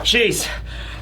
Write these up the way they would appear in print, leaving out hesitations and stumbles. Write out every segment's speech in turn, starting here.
Jeez.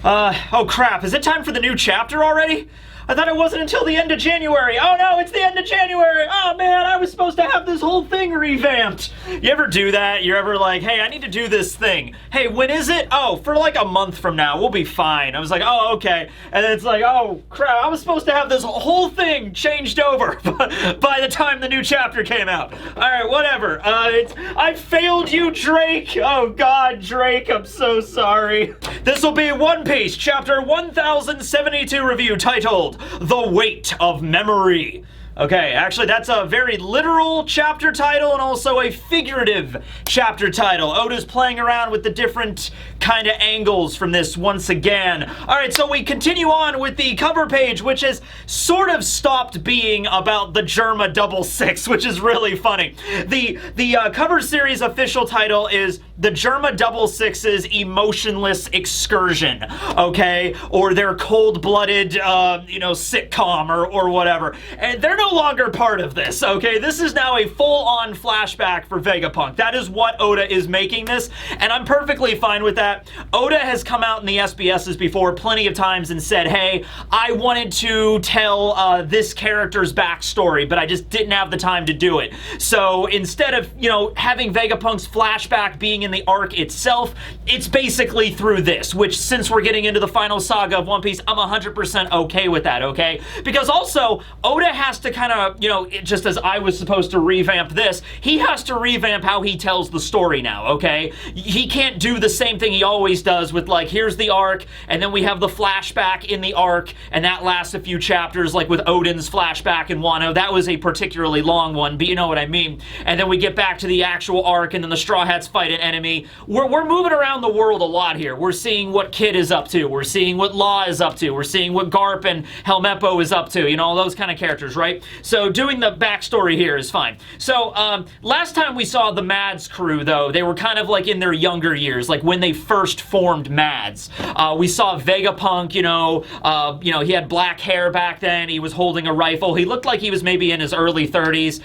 Oh crap, is it time for the new chapter already? I thought it wasn't until the end of January. Oh no, it's the end of January. Oh man, I was supposed to have this whole thing revamped. You ever do that? You're ever like, hey, I need to do this thing. Hey, when is it? Oh, for like a month from now, we'll be fine. I was like, oh, okay. And then it's like, oh crap, I was supposed to have this whole thing changed over by the time the new chapter came out. All right, whatever. I failed you, Drake. Oh God, Drake, I'm so sorry. This will be One Piece, chapter 1072 review titled The Weight of Memory. Okay, actually that's a very literal chapter title and also a figurative chapter title. Oda's playing around with the different kind of angles from this once again. Alright, so we continue on with the cover page, which has sort of stopped being about the Germa 66, which is really funny. The cover series official title is The Germa 66's Emotionless Excursion, okay? Or their cold-blooded, sitcom or whatever. And they're no longer part of this, okay? This is now a full-on flashback for Vegapunk. That is what Oda is making this, and I'm perfectly fine with that. Oda has come out in the SBSs before plenty of times and said, hey, I wanted to tell this character's backstory, but I just didn't have the time to do it. So instead of, having Vegapunk's flashback being in the arc itself, it's basically through this, which since we're getting into the final saga of One Piece, I'm 100% okay with that, okay? Because also, Oda has to kind of, just as I was supposed to revamp this, he has to revamp how he tells the story now, okay? He can't do the same thing he always does with, like, here's the arc, and then we have the flashback in the arc, and that lasts a few chapters, like with Odin's flashback in Wano. That was a particularly long one, but you know what I mean. And then we get back to the actual arc, and then the Straw Hats fight an enemy. We're moving around the world a lot here. We're seeing what Kid is up to. We're seeing what Law is up to. We're seeing what Garp and Helmeppo is up to. All those kind of characters, right? So doing the backstory here is fine. So last time we saw the Mads crew, though, they were kind of like in their younger years, like when they first formed Mads. We saw Vegapunk, he had black hair back then. He was holding a rifle. He looked like he was maybe in his early 30s.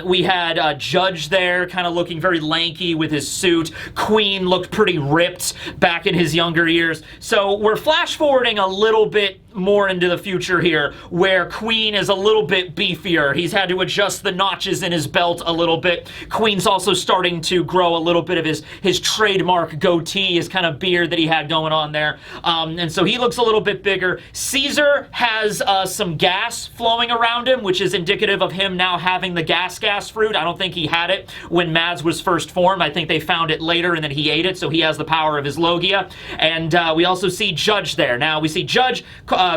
We had Judge there, kind of looking very lanky with his suit. Queen looked pretty ripped back in his younger years. So we're flash forwarding a little bit more into the future here, where Queen is a little bit beefier. He's had to adjust the notches in his belt a little bit. Queen's also starting to grow a little bit of his trademark goatee, his kind of beard that he had going on there. And so he looks a little bit bigger. Caesar has some gas flowing around him, which is indicative of him now having the gas fruit. I don't think he had it when Mads was first formed. I think they found it later and then he ate it, so he has the power of his Logia. And we also see Judge there. Now, we see Judge,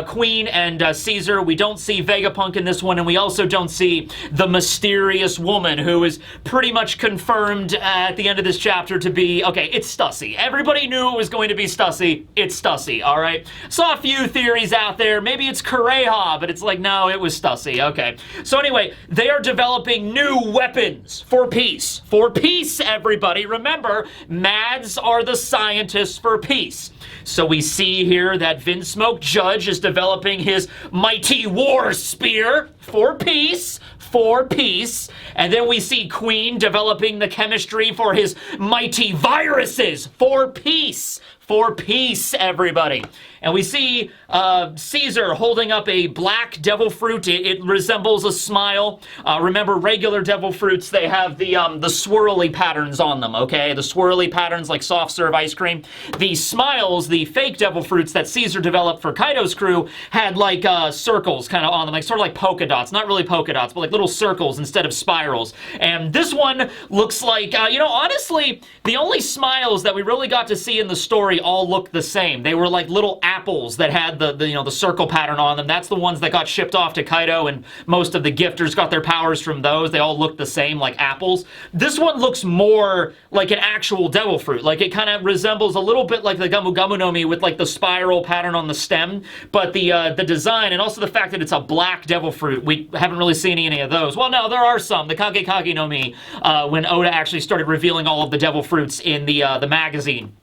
Queen, and Caesar. We don't see Vegapunk in this one, and we also don't see the mysterious woman who is pretty much confirmed at the end of this chapter to be, okay, it's Stussy. Everybody knew it was going to be Stussy. It's Stussy, all right? Saw a few theories out there. Maybe it's Kureha, but it's like, no, it was Stussy. Okay. So anyway, they are developing new weapons for peace. For peace, everybody. Remember, Mads are the scientists for peace. So we see here that Vinsmoke Judge is developing his mighty war spear for peace. And then we see Queen developing the chemistry for his mighty viruses for peace. For peace, everybody. And we see Caesar holding up a black devil fruit. It resembles a smile. Remember, regular devil fruits, they have the swirly patterns on them, okay? The swirly patterns like soft serve ice cream. The smiles, the fake devil fruits that Caesar developed for Kaido's crew, had like circles kind of on them, like sort of like polka dots. Not really polka dots, but like little circles instead of spirals. And this one looks like, honestly, the only smiles that we really got to see in the story all look the same. They were like little apples that had the circle pattern on them. That's the ones that got shipped off to Kaido, and most of the gifters got their powers from those. They all look the same, like apples. This one looks more like an actual devil fruit. Like it kind of resembles a little bit like the Gamu Gamu no Mi with like the spiral pattern on the stem, but the design and also the fact that it's a black devil fruit, we haven't really seen any of those. Well, no, there are some. The Kage Kage no Mi, when Oda actually started revealing all of the devil fruits in the magazine.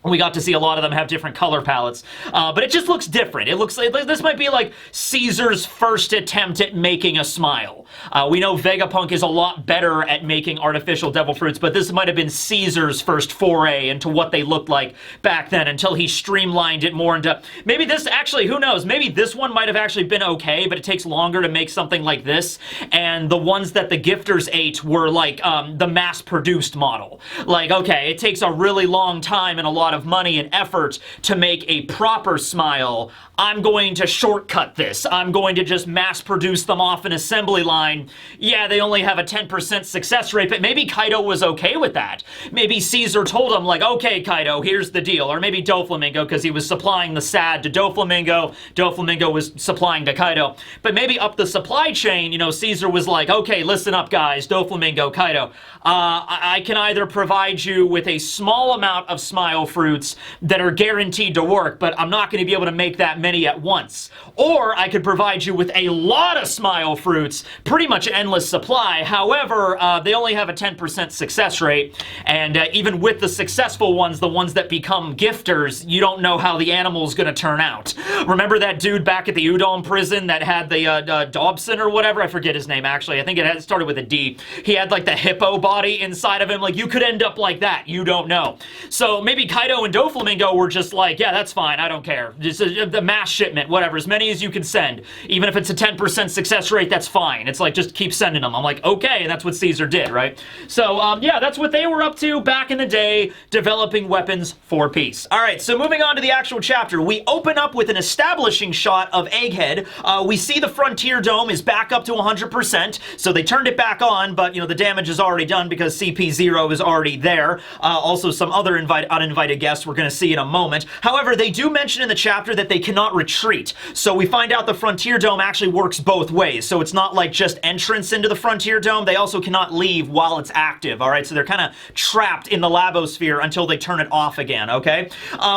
We got to see a lot of them have different color palettes, but it just looks different. It looks like this might be like Caesar's first attempt at making a smile. We know Vegapunk is a lot better at making artificial devil fruits, but this might have been Caesar's first foray into what they looked like back then until he streamlined it more into... Maybe this, actually, who knows? Maybe this one might have actually been okay, but it takes longer to make something like this, and the ones that the gifters ate were like the mass-produced model. Like, okay, it takes a really long time and a lot of money and effort to make a proper smile. I'm going to shortcut this. I'm going to just mass produce them off an assembly line. Yeah, they only have a 10% success rate, but maybe Kaido was okay with that. Maybe Caesar told him, like, okay, Kaido, here's the deal. Or maybe Doflamingo, because he was supplying the sad to Doflamingo. Doflamingo was supplying to Kaido. But maybe up the supply chain, you know, Caesar was like, okay, listen up, guys, Doflamingo, Kaido. I can either provide you with a small amount of smile fruits that are guaranteed to work, but I'm not going to be able to make that many at once. Or I could provide you with a lot of smile fruits, pretty much endless supply. However, they only have a 10% success rate, and even with the successful ones, the ones that become gifters, you don't know how the animal's going to turn out. Remember that dude back at the Udon prison that had the Dobson or whatever? I forget his name, actually. I think it had started with a D. He had like the hippo body inside of him. Like, you could end up like that. You don't know. So maybe Kaido and Doflamingo were just like, yeah, that's fine. I don't care. Just the mass shipment, whatever. As many as you can send. Even if it's a 10% success rate, that's fine. It's like, just keep sending them. I'm like, okay, and that's what Caesar did, right? So, yeah, that's what they were up to back in the day, developing weapons for peace. All right, so moving on to the actual chapter, we open up with an establishing shot of Egghead. We see the Frontier Dome is back up to 100%, so they turned it back on, but, you know, the damage is already done because CP0 is already there. Also, some other uninvited guests we're going to see in a moment. However, they do mention in the chapter that they cannot retreat. So we find out the Frontier Dome actually works both ways. So it's not like just entrance into the Frontier Dome. They also cannot leave while it's active, all right? So they're kind of trapped in the Labosphere until they turn it off again, okay?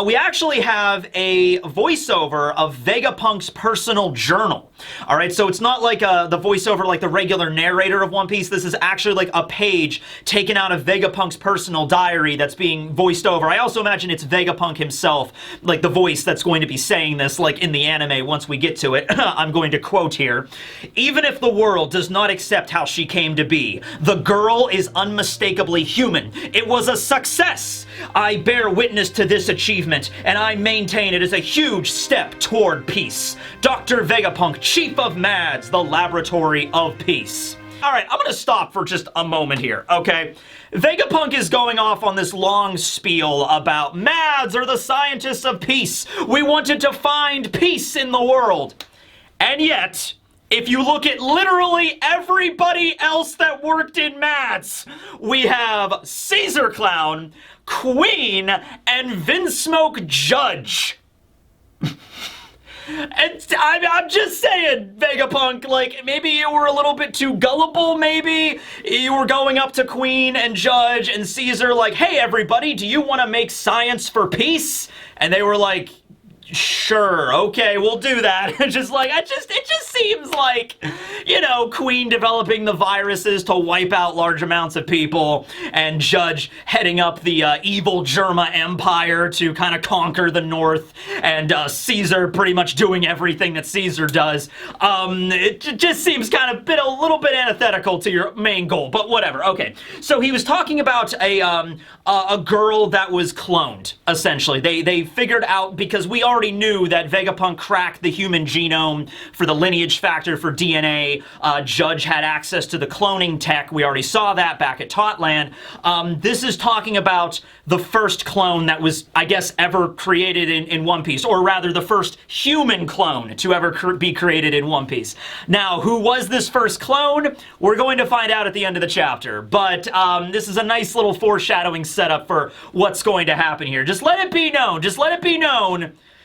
We actually have a voiceover of Vegapunk's personal journal, all right? So it's not like the voiceover like the regular narrator of One Piece. This is actually like a page taken out of Vegapunk's personal diary that's being voiced over. I also imagine it's Vegapunk himself, like the voice that's going to be saying this, like in the anime once we get to it. I'm going to quote here. Even if the world does not accept how she came to be, the girl is unmistakably human. It was a success. I bear witness to this achievement, and I maintain it is a huge step toward peace. Dr. Vegapunk, Chief of MADS, the Laboratory of Peace. All right, I'm going to stop for just a moment here, okay? Vegapunk is going off on this long spiel about MADS are the scientists of peace. We wanted to find peace in the world. And yet, if you look at literally everybody else that worked in MADS, we have Caesar Clown, Queen, and Vinsmoke Judge. And I'm just saying, Vegapunk, like, maybe you were a little bit too gullible, maybe? You were going up to Queen and Judge and Caesar like, hey, everybody, do you want to make science for peace? And they were like, sure, okay, we'll do that. Just like, it just seems like, you know, Queen developing the viruses to wipe out large amounts of people, and Judge heading up the evil Germa Empire to kind of conquer the North, and Caesar pretty much doing everything that Caesar does. It just seems kind of a little bit antithetical to your main goal, but whatever. Okay, so he was talking about a girl that was cloned, essentially. They figured out, because we already knew that Vegapunk cracked the human genome for the lineage factor for DNA. Judge had access to the cloning tech. We already saw that back at Totland. This is talking about the first clone that was, I guess, ever created in One Piece, or rather the first human clone to ever be created in One Piece. Now, who was this first clone? We're going to find out at the end of the chapter, but this is a nice little foreshadowing setup for what's going to happen here. Just let it be known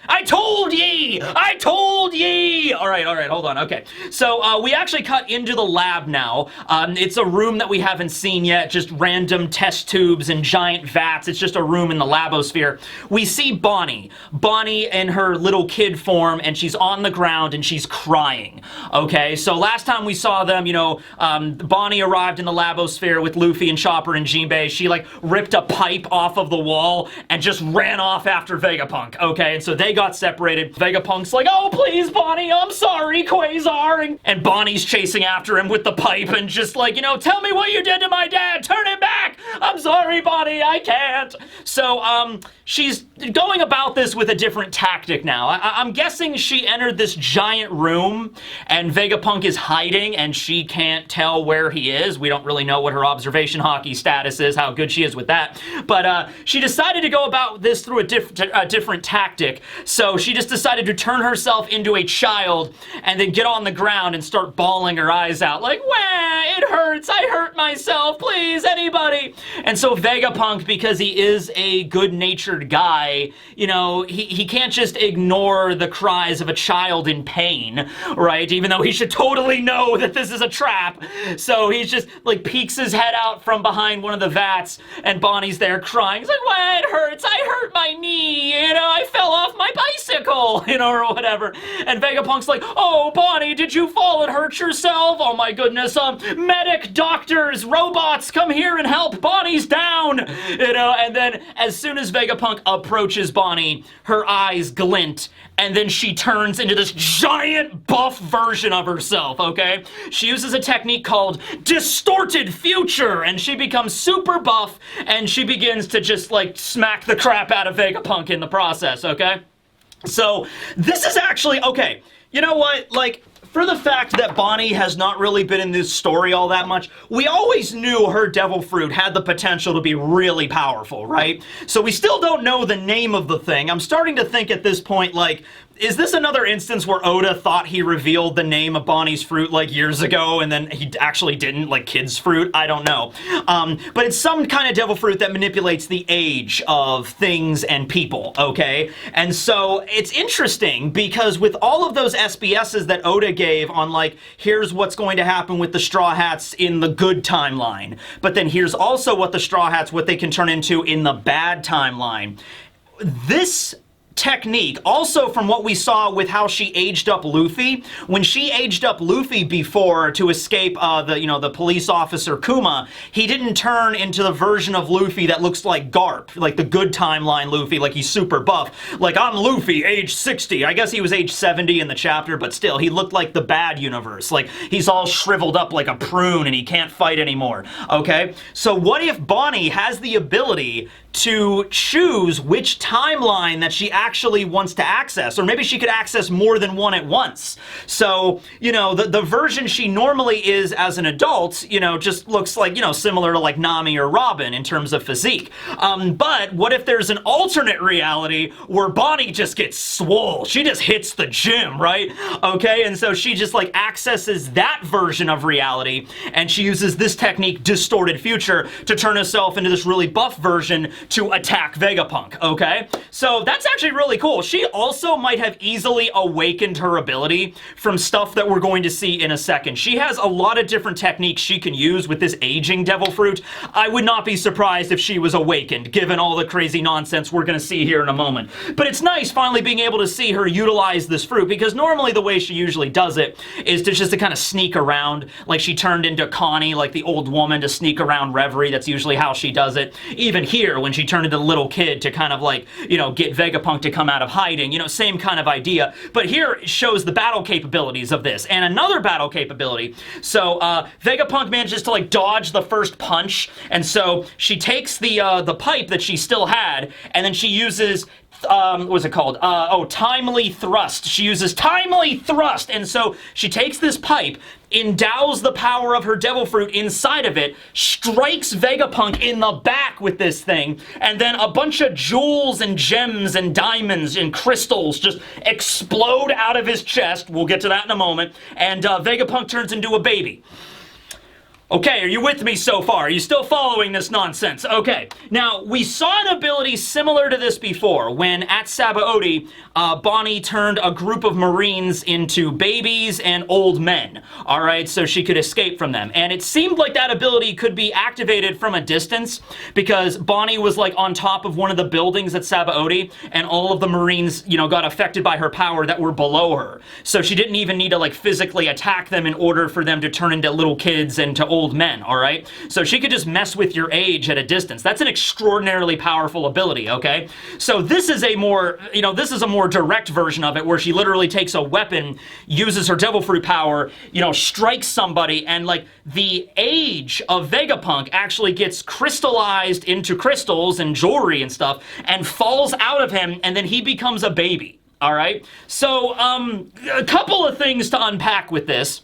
I told ye! I told ye! Alright, hold on, okay. So, we actually cut into the lab now. It's a room that we haven't seen yet, just random test tubes and giant vats. It's just a room in the labosphere. We see Bonney. Bonney in her little kid form, and she's on the ground and she's crying. Okay, so last time we saw them, you know, Bonney arrived in the labosphere with Luffy and Chopper and Jinbei. She, like, ripped a pipe off of the wall and just ran off after Vegapunk, okay? And so they got separated. Vegapunk's like, oh, please, Bonney, I'm sorry, Quasar. And Bonnie's chasing after him with the pipe and just like, you know, tell me what you did to my dad. Turn him back. I'm sorry, Bonney, I can't. So, she's going about this with a different tactic now. I'm guessing she entered this giant room and Vegapunk is hiding and she can't tell where he is. We don't really know what her observation hockey status is, how good she is with that. But she decided to go about this through a different tactic. So she just decided to turn herself into a child and then get on the ground and start bawling her eyes out like, wah, it hurts, I hurt myself, please, anybody. And so Vegapunk, because he is a good-natured guy, you know, he can't just ignore the cries of a child in pain, right? Even though he should totally know that this is a trap. So he's just, like, peeks his head out from behind one of the vats, and Bonnie's there crying. He's like, well, it hurts, I hurt my knee, you know, I fell off my bicycle, you know, or whatever. And Vegapunk's like, oh, Bonney, did you fall and hurt yourself? Oh my goodness, medic, doctors, robots, come here and help, Bonnie's down, you know, and then as soon as Vegapunk approaches Bonney, her eyes glint, and then she turns into this giant buff version of herself, okay? She uses a technique called Distorted Future, and she becomes super buff, and she begins to just, like, smack the crap out of Vegapunk in the process, okay? So, this is actually, okay, you know what, like, for the fact that Bonney has not really been in this story all that much, we always knew her devil fruit had the potential to be really powerful, right? So we still don't know the name of the thing. I'm starting to think at this point, like, is this another instance where Oda thought he revealed the name of Bonnie's fruit, like, years ago, and then he actually didn't, like kid's fruit? I don't know. But it's some kind of devil fruit that manipulates the age of things and people, okay? And so it's interesting because with all of those SBSs that Oda gave on, like, here's what's going to happen with the Straw Hats in the good timeline, but then here's also what the Straw Hats, what they can turn into in the bad timeline. This technique, also from what we saw with how she aged up Luffy, when she aged up Luffy before to escape the police officer Kuma, he didn't turn into the version of Luffy that looks like Garp, like the good timeline Luffy, like he's super buff. Like, I'm Luffy, age 60. I guess he was age 70 in the chapter, but still, he looked like the bad universe. Like, he's all shriveled up like a prune and he can't fight anymore, okay? So what if Bonney has the ability to choose which timeline that she actually wants to access, or maybe she could access more than one at once. So, you know, the version she normally is as an adult, you know, just looks like, you know, similar to like Nami or Robin in terms of physique. But what if there's an alternate reality where Bonney just gets swole? She just hits the gym, right? Okay, and so she just like accesses that version of reality, and she uses this technique, Distorted Future, to turn herself into this really buff version to attack Vegapunk, okay? So that's actually really cool. She also might have easily awakened her ability from stuff that we're going to see in a second. She has a lot of different techniques she can use with this aging devil fruit. I would not be surprised if she was awakened, given all the crazy nonsense we're gonna see here in a moment. But it's nice finally being able to see her utilize this fruit, because normally the way she usually does it is to just to kind of sneak around, like she turned into Connie, like the old woman, to sneak around Reverie. That's usually how she does it. Even here, when she turned into the little kid to kind of like, you know, get Vegapunk to come out of hiding, you know, same kind of idea. But here it shows the battle capabilities of this, and another battle capability. So Vegapunk manages to like dodge the first punch, and so she takes the pipe that she still had, and then she uses what was it called? Timely Thrust. She uses Timely Thrust, and so she takes this pipe, endows the power of her devil fruit inside of it, strikes Vegapunk in the back with this thing, and then a bunch of jewels and gems and diamonds and crystals just explode out of his chest. We'll get to that in a moment, and Vegapunk turns into a baby. Okay, are you with me so far? Are you still following this nonsense? Okay, now, we saw an ability similar to this before, when at Sabaody, Bonney turned a group of Marines into babies and old men, alright, so she could escape from them. And it seemed like that ability could be activated from a distance, because Bonney was, like, on top of one of the buildings at Sabaody, and all of the Marines, you know, got affected by her power that were below her. So she didn't even need to, like, physically attack them in order for them to turn into little kids and to old men, alright? So she could just mess with your age at a distance. That's an extraordinarily powerful ability, okay? So this is a more, you know, this is a more direct version of it, where she literally takes a weapon, uses her Devil Fruit power, you know, strikes somebody, and, like, the age of Vegapunk actually gets crystallized into crystals and jewelry and stuff, and falls out of him, and then he becomes a baby, alright? So, a couple of things to unpack with this.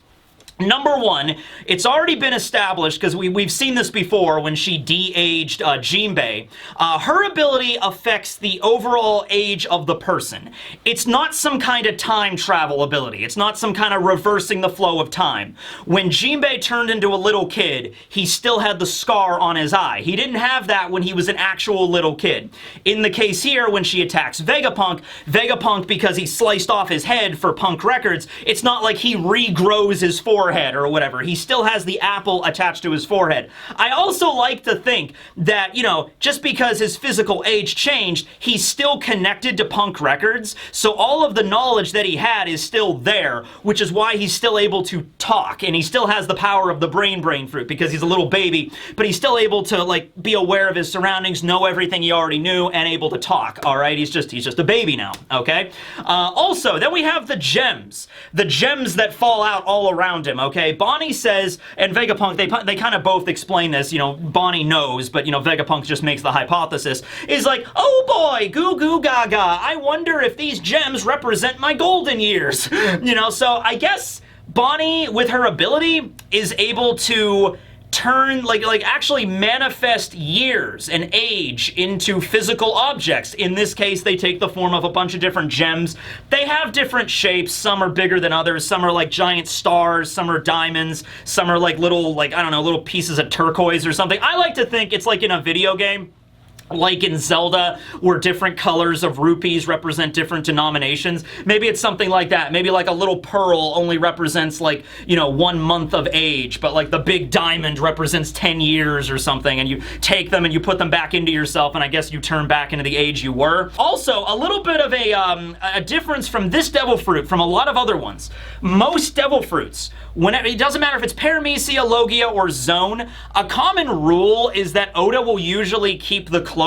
Number one, it's already been established, because we've seen this before when she de-aged Jinbei. Her ability affects the overall age of the person. It's not some kind of time travel ability. It's not some kind of reversing the flow of time. When Jinbei turned into a little kid, he still had the scar on his eye. He didn't have that when he was an actual little kid. In the case here, when she attacks Vegapunk, because he sliced off his head for Punk Records, it's not like he regrows his forehead or whatever. He still has the apple attached to his forehead. I also like to think that, you know, just because his physical age changed, he's still connected to Punk Records, so all of the knowledge that he had is still there, which is why he's still able to talk, and he still has the power of the brain fruit, because he's a little baby, but he's still able to, like, be aware of his surroundings, know everything he already knew, and able to talk, alright? He's just a baby now, okay? Also, then we have the gems that fall out all around him, okay? Bonney says, and Vegapunk, they kind of both explain this, you know, Bonney knows, but, you know, Vegapunk just makes the hypothesis, is like, oh boy, goo goo gaga, I wonder if these gems represent my golden years. You know, so I guess Bonney, with her ability, is able to turn, like actually manifest years and age into physical objects. In this case, they take the form of a bunch of different gems. They have different shapes. Some are bigger than others. Some are like giant stars. Some are diamonds. Some are like little, like, I don't know, little pieces of turquoise or something. I like to think it's like in a video game, like in Zelda, where different colors of rupees represent different denominations. Maybe it's something like that. Maybe like a little pearl only represents, like, you know, 1 month of age, but like the big diamond represents 10 years or something, and you take them and you put them back into yourself, and I guess you turn back into the age you were. Also, a little bit of a difference from this Devil Fruit from a lot of other ones. Most Devil Fruits, it doesn't matter if it's Paramecia, Logia, or Zone, a common rule is that Oda will usually keep the clothing,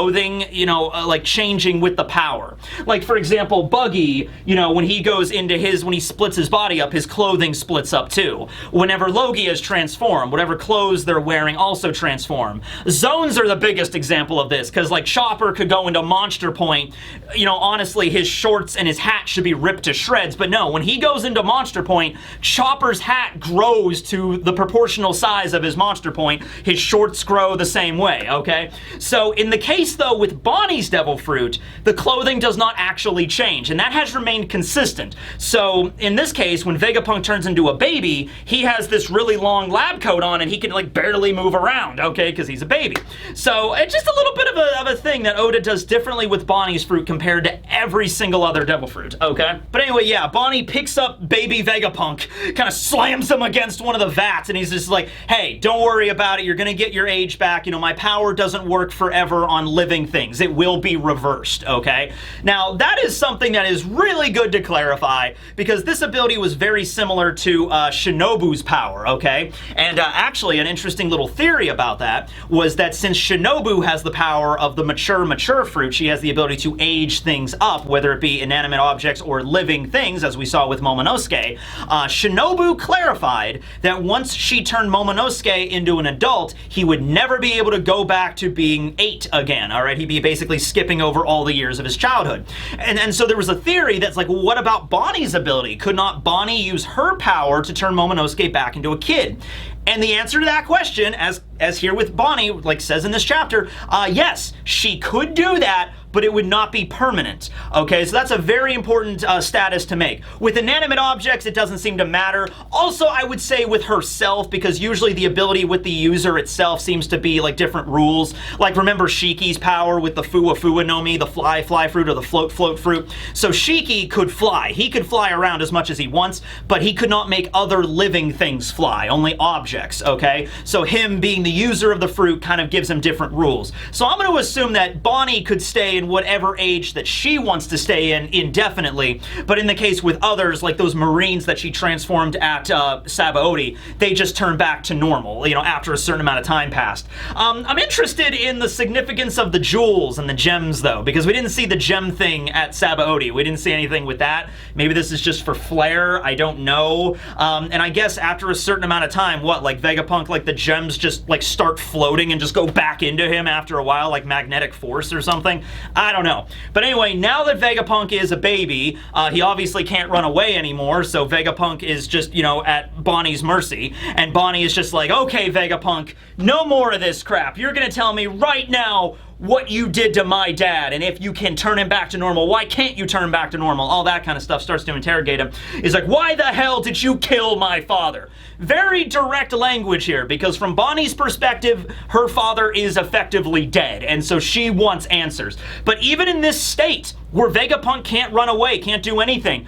you know, like changing with the power. Like, for example, Buggy, you know, when he goes into when he splits his body up, his clothing splits up too. Whenever Logia is transformed, whatever clothes they're wearing also transform. Zones are the biggest example of this, because like Chopper could go into Monster Point, you know, honestly, his shorts and his hat should be ripped to shreds, but no, when he goes into Monster Point, Chopper's hat grows to the proportional size of his Monster Point. His shorts grow the same way, okay? So in the case, though, with Bonney's Devil Fruit, the clothing does not actually change, and that has remained consistent. So in this case, when Vegapunk turns into a baby, he has this really long lab coat on, and he can, like, barely move around, okay, because he's a baby. So it's just a little bit of a thing that Oda does differently with Bonney's fruit compared to every single other Devil Fruit, okay? But anyway, yeah, Bonney picks up baby Vegapunk, kind of slams him against one of the vats, and he's just like, hey, don't worry about it, you're gonna get your age back, you know, my power doesn't work forever on living things, it will be reversed, okay? Now, that is something that is really good to clarify, because this ability was very similar to Shinobu's power, okay? And actually, an interesting little theory about that was that since Shinobu has the power of the mature fruit, she has the ability to age things up, whether it be inanimate objects or living things, as we saw with Momonosuke. Shinobu clarified that once she turned Momonosuke into an adult, he would never be able to go back to being 8 again, alright? He'd be basically skipping over all the years of his childhood. And so there was a theory that's like, well, what about Bonney's ability? Could not Bonney use her power to turn Momonosuke back into a kid? And the answer to that question, as as here with Bonney, like says in this chapter, yes, she could do that, but it would not be permanent. Okay, so that's a very important status to make. With inanimate objects, it doesn't seem to matter. Also, I would say with herself, because usually the ability with the user itself seems to be like different rules. Like remember Shiki's power with the Fua no Mi, the fly fruit, or the float fruit. So Shiki could fly. He could fly around as much as he wants, but he could not make other living things fly, only objects, okay? So him being the user of the fruit kind of gives him different rules. So I'm going to assume that Bonney could stay in whatever age that she wants to stay in indefinitely, but in the case with others, like those Marines that she transformed at Sabaody, they just turn back to normal, you know, after a certain amount of time passed. I'm interested in the significance of the jewels and the gems, though, because we didn't see the gem thing at Sabaody. We didn't see anything with that. Maybe this is just for flair. I don't know. And I guess after a certain amount of time, what, like Vegapunk, like the gems just like start floating and just go back into him after a while, like magnetic force or something? I don't know. But anyway, now that Vegapunk is a baby, he obviously can't run away anymore, so Vegapunk is just, you know, at Bonney's mercy, and Bonney is just like, okay, Vegapunk, no more of this crap. You're gonna tell me right now what you did to my dad, and if you can turn him back to normal, why can't you turn him back to normal? All that kind of stuff starts to interrogate him. He's like, why the hell did you kill my father? Very direct language here, because from Bonney's perspective, her father is effectively dead, and so she wants answers. But even in this state, where Vegapunk can't run away, can't do anything,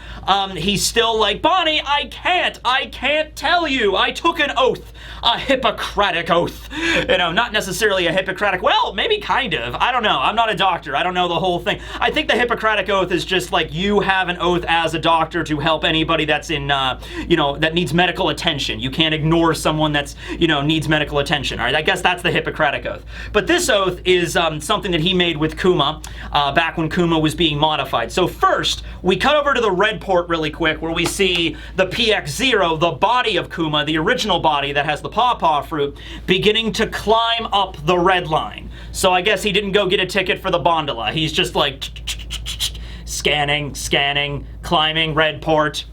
he's still like, Bonney, I can't tell you. I took an oath. A Hippocratic oath. You know, not necessarily a Hippocratic, well, maybe kind of. I don't know. I'm not a doctor. I don't know the whole thing. I think the Hippocratic oath is just like you have an oath as a doctor to help anybody that's in, you know, that needs medical attention. You can't ignore someone that's, you know, needs medical attention. All right, I guess that's the Hippocratic oath. But this oath is something that he made with Kuma back when Kuma was being modified. So first, we cut over to the red port really quick where we see the PX0, the body of Kuma, the original body that has the pawpaw fruit, beginning to climb up the red line. So I guess he didn't go get a ticket for the Bondola. He's just like scanning, climbing, red port.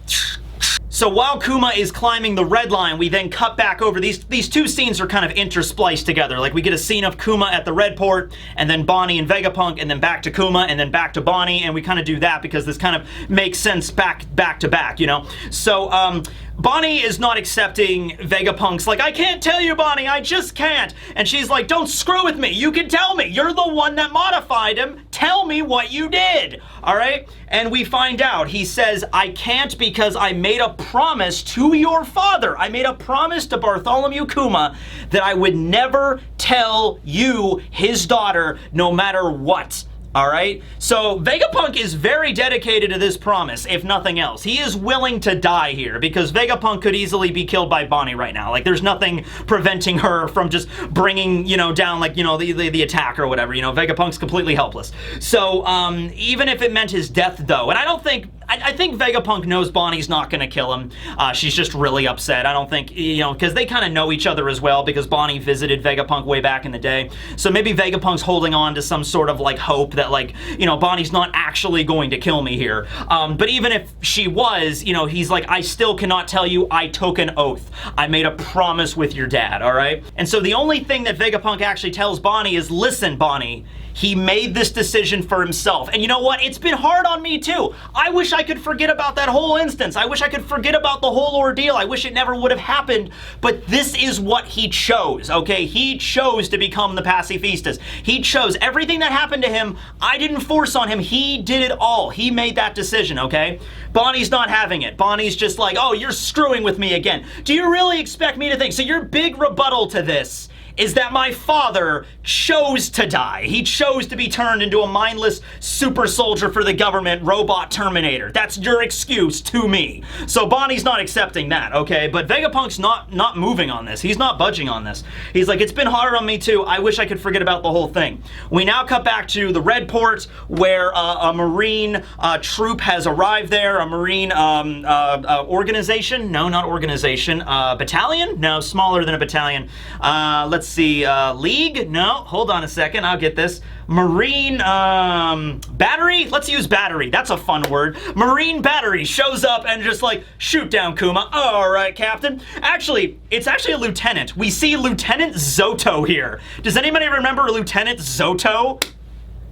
So while Kuma is climbing the red line, we then cut back over. These two scenes are kind of interspliced together. Like we get a scene of Kuma at the red port, and then Bonney and Vegapunk, and then back to Kuma, and then back to Bonney, and we kind of do that because this kind of makes sense back to back, you know? So, Bonney is not accepting Vegapunk's like, I can't tell you, Bonney, I just can't. And she's like, don't screw with me. You can tell me. You're the one that modified him. Tell me what you did. All right? And we find out. He says, I can't because I made a promise to your father. I made a promise to Bartholomew Kuma that I would never tell you, his daughter, no matter what. All right? So Vegapunk is very dedicated to this promise, if nothing else. He is willing to die here because Vegapunk could easily be killed by Bonney right now. Like, there's nothing preventing her from just bringing, you know, down, like, you know, the attack or whatever. You know, Vegapunk's completely helpless. So, even if it meant his death, though, and I think Vegapunk knows Bonney's not going to kill him. She's just really upset. I don't think, you know, because they kind of know each other as well because Bonney visited Vegapunk way back in the day. So maybe Vegapunk's holding on to some sort of, like, hope that, like, you know, Bonney's not actually going to kill me here. But even if she was, you know, he's like, I still cannot tell you. I took an oath. I made a promise with your dad, all right? And so the only thing that Vegapunk actually tells Bonney is, listen, Bonney, he made this decision for himself. And you know what? It's been hard on me too. I wish I could forget about that whole instance. I wish I could forget about the whole ordeal. I wish it never would have happened. But this is what he chose, okay? He chose to become the pacifistas. He chose everything that happened to him. I didn't force on him. He did it all. He made that decision, okay? Bonney's not having it. Bonney's just like, oh, you're screwing with me again. Do you really expect me to think? So your big rebuttal to this is that my father chose to die. He chose to be turned into a mindless super soldier for the government, robot Terminator. That's your excuse to me. So Bonney's not accepting that, okay? But Vegapunk's not moving on this. He's not budging on this. He's like, it's been hard on me too. I wish I could forget about the whole thing. We now cut back to the Red Port where a Marine troop has arrived there. A Marine organization? No, not organization. Battalion? No, smaller than a battalion. Let's let's see, League? No, hold on a second, I'll get this. Marine, battery? Let's use battery. That's a fun word. Marine battery shows up and just like, shoot down Kuma. All right, Captain. Actually, it's actually a lieutenant. We see Lieutenant Zoto here. Does anybody remember Lieutenant Zoto?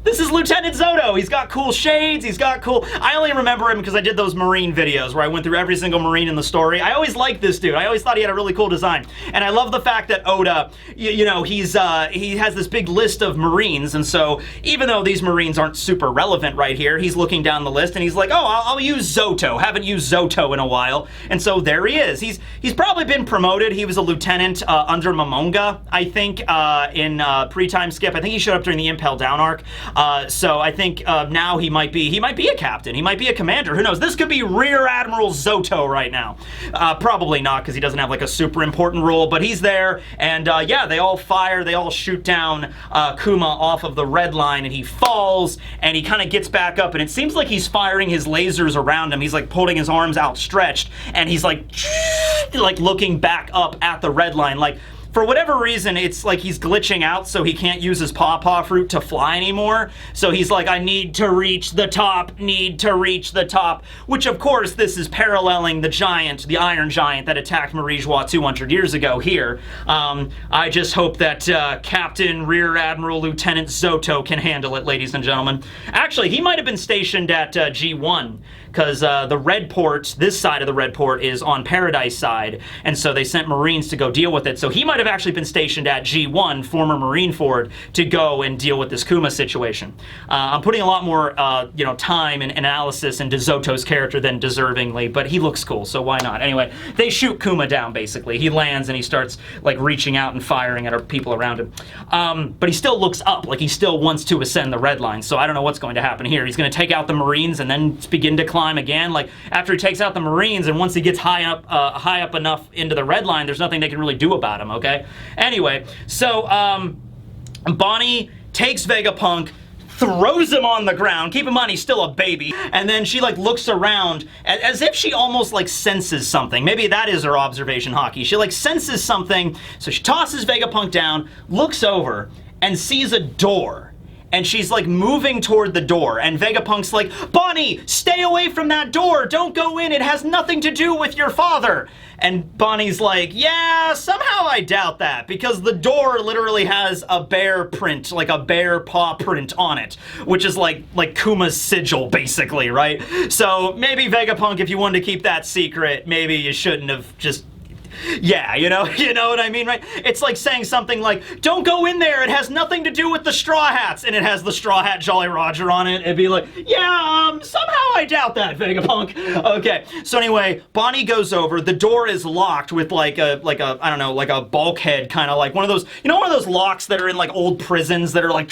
This is Lieutenant Zoto. He's got cool shades. He's got cool... I only remember him because I did those Marine videos where I went through every single Marine in the story. I always liked this dude. I always thought he had a really cool design. And I love the fact that Oda, you know, he has this big list of Marines. And so even though these Marines aren't super relevant right here, he's looking down the list and he's like, oh, I'll use Zoto. Haven't used Zoto in a while. And so there he is. He's probably been promoted. He was a lieutenant under Momonga, I think, in pre-time skip. I think he showed up during the Impel Down arc. So I think now he might be a captain. He might be a commander. Who knows? This could be Rear Admiral Zoto right now. Probably not, because he doesn't have like a super important role, but he's there. And yeah, they all fire. They all shoot down Kuma off of the red line, and he falls, and he kind of gets back up, and it seems like he's firing his lasers around him. He's like holding his arms outstretched, and he's like looking back up at the red line, like, for whatever reason, it's like he's glitching out, so he can't use his pawpaw fruit to fly anymore. So he's like, I need to reach the top, which of course this is paralleling the giant, the Iron Giant that attacked Marijois 200 years ago here. I just hope that Captain Rear Admiral Lieutenant Zoto can handle it, ladies and gentlemen. Actually, he might have been stationed at G1, because the red port, this side of the red port, is on Paradise side, and so they sent Marines to go deal with it. So he might have actually been stationed at G1, former Marine Ford, to go and deal with this Kuma situation. I'm putting a lot more, you know, time and analysis into Zoto's character than deservingly, but he looks cool, so why not? Anyway, they shoot Kuma down, basically. He lands and he starts, like, reaching out and firing at our people around him. But he still looks up, like he still wants to ascend the red line, so I don't know what's going to happen here. He's going to take out the Marines and then begin to climb again. Like, after he takes out the Marines, and once he gets high up enough into the red line, there's nothing they can really do about him, okay? Anyway, so Bonney takes Vegapunk, throws him on the ground. Keep in mind, he's still a baby. And then she, like, looks around as if she almost, like, senses something. Maybe that is her observation hockey. She, like, senses something, so she tosses Vegapunk down, looks over, and sees a door. And she's, like, moving toward the door. And Vegapunk's like, Bonney, stay away from that door. Don't go in. It has nothing to do with your father. And Bonnie's like, yeah, somehow I doubt that. Because the door literally has a bear print, like a bear paw print on it. Which is like Kuma's sigil, basically, right? So maybe Vegapunk, if you wanted to keep that secret, maybe you shouldn't have just... Yeah, you know what I mean, right? It's like saying something like, don't go in there, it has nothing to do with the Straw Hats, and it has the Straw Hat Jolly Roger on it. It'd be like, yeah, somehow I doubt that, Vegapunk. Okay, so anyway, Bonney goes over, the door is locked with like a I don't know, like a bulkhead, kind of like one of those, you know, one of those locks that are in like old prisons that are like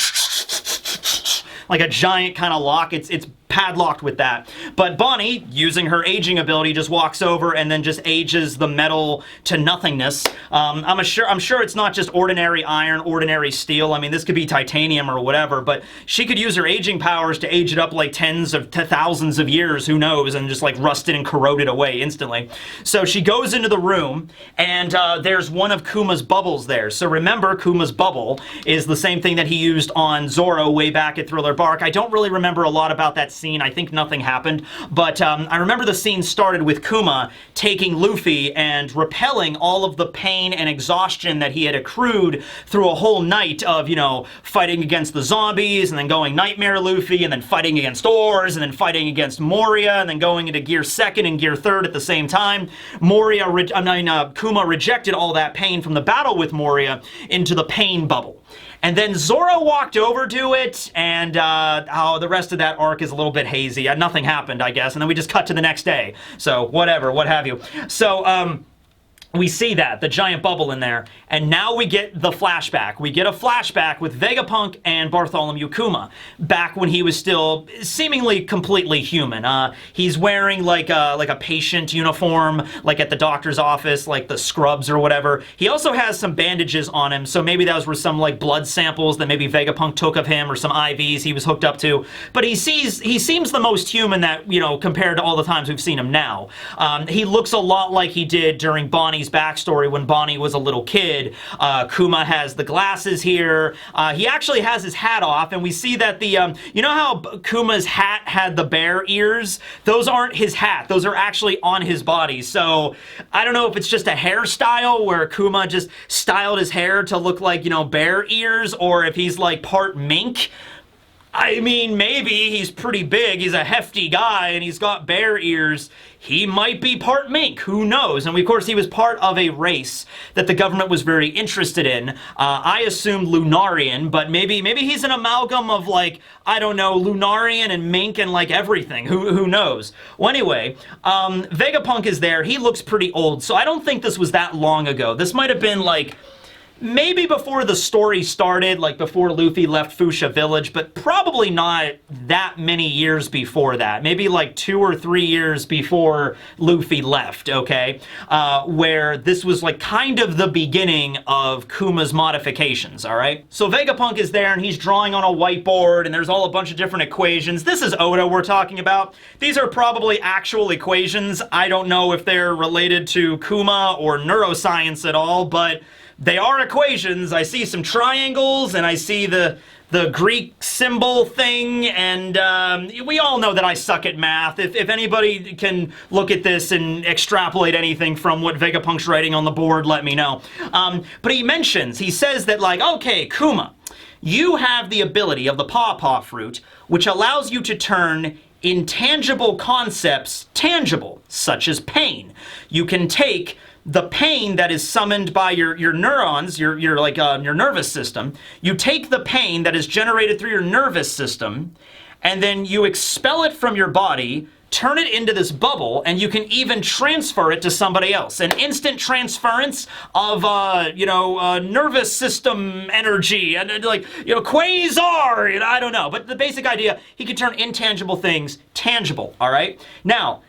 a giant kind of lock. It's padlocked with that. But Bonney, using her aging ability, just walks over and then just ages the metal to nothingness. I'm sure it's not just ordinary iron, ordinary steel. I mean, this could be titanium or whatever, but she could use her aging powers to age it up like tens of to thousands of years, who knows, and just like rust it and corrode it away instantly. So she goes into the room, and there's one of Kuma's bubbles there. So remember, Kuma's bubble is the same thing that he used on Zoro way back at Thriller Bark. I don't really remember a lot about that scene. I think nothing happened, but I remember the scene started with Kuma taking Luffy and repelling all of the pain and exhaustion that he had accrued through a whole night of, you know, fighting against the zombies, and then going Nightmare Luffy, and then fighting against Oars, and then fighting against Moria, and then going into Gear 2nd and Gear 3rd at the same time. Kuma rejected all that pain from the battle with Moria into the pain bubble. And then Zoro walked over to it, and the rest of that arc is a little bit hazy. Nothing happened, I guess, and then we just cut to the next day. So, whatever, what have you. So, we see that, the giant bubble in there, and now we get the flashback. We get a flashback with Vegapunk and Bartholomew Kuma, back when he was still seemingly completely human. He's wearing like a patient uniform, like at the doctor's office, like the scrubs or whatever. He also has some bandages on him, so maybe those were some like blood samples that maybe Vegapunk took of him, or some IVs he was hooked up to. But he seems the most human that, you know, compared to all the times we've seen him now. He looks a lot like he did during Bonney Bonnie's backstory when Bonney was a little kid. Kuma has the glasses here. He actually has his hat off, and we see that the, you know how Kuma's hat had the bear ears? Those aren't his hat. Those are actually on his body. So I don't know if it's just a hairstyle where Kuma just styled his hair to look like, you know, bear ears, or if he's like part mink. I mean, maybe he's pretty big, he's a hefty guy, and he's got bear ears. He might be part mink, who knows? And of course, he was part of a race that the government was very interested in. I assumed Lunarian, but maybe he's an amalgam of, like, I don't know, Lunarian and mink and, like, everything. Who knows? Well, anyway, Vegapunk is there. He looks pretty old, so I don't think this was that long ago. This might have been, like, maybe before the story started, like before Luffy left Fuchsia Village, but probably not that many years before that. Maybe like 2 or 3 years before Luffy left, okay? Where this was like kind of the beginning of Kuma's modifications, all right? So Vegapunk is there and he's drawing on a whiteboard and there's all a bunch of different equations. This is Oda we're talking about. These are probably actual equations. I don't know if they're related to Kuma or neuroscience at all, but they are equations. I see some triangles, and I see the Greek symbol thing, and we all know that I suck at math. If anybody can look at this and extrapolate anything from what Vegapunk's writing on the board, let me know. But he says that, like, okay, Kuma, you have the ability of the pawpaw fruit, which allows you to turn intangible concepts tangible, such as pain. You can take the pain that is summoned by your neurons, your nervous system. You take the pain that is generated through your nervous system, and then you expel it from your body, turn it into this bubble, and you can even transfer it to somebody else. An instant transference of, nervous system energy, and like, quasar, I don't know. But the basic idea, he can turn intangible things tangible, all right? Now,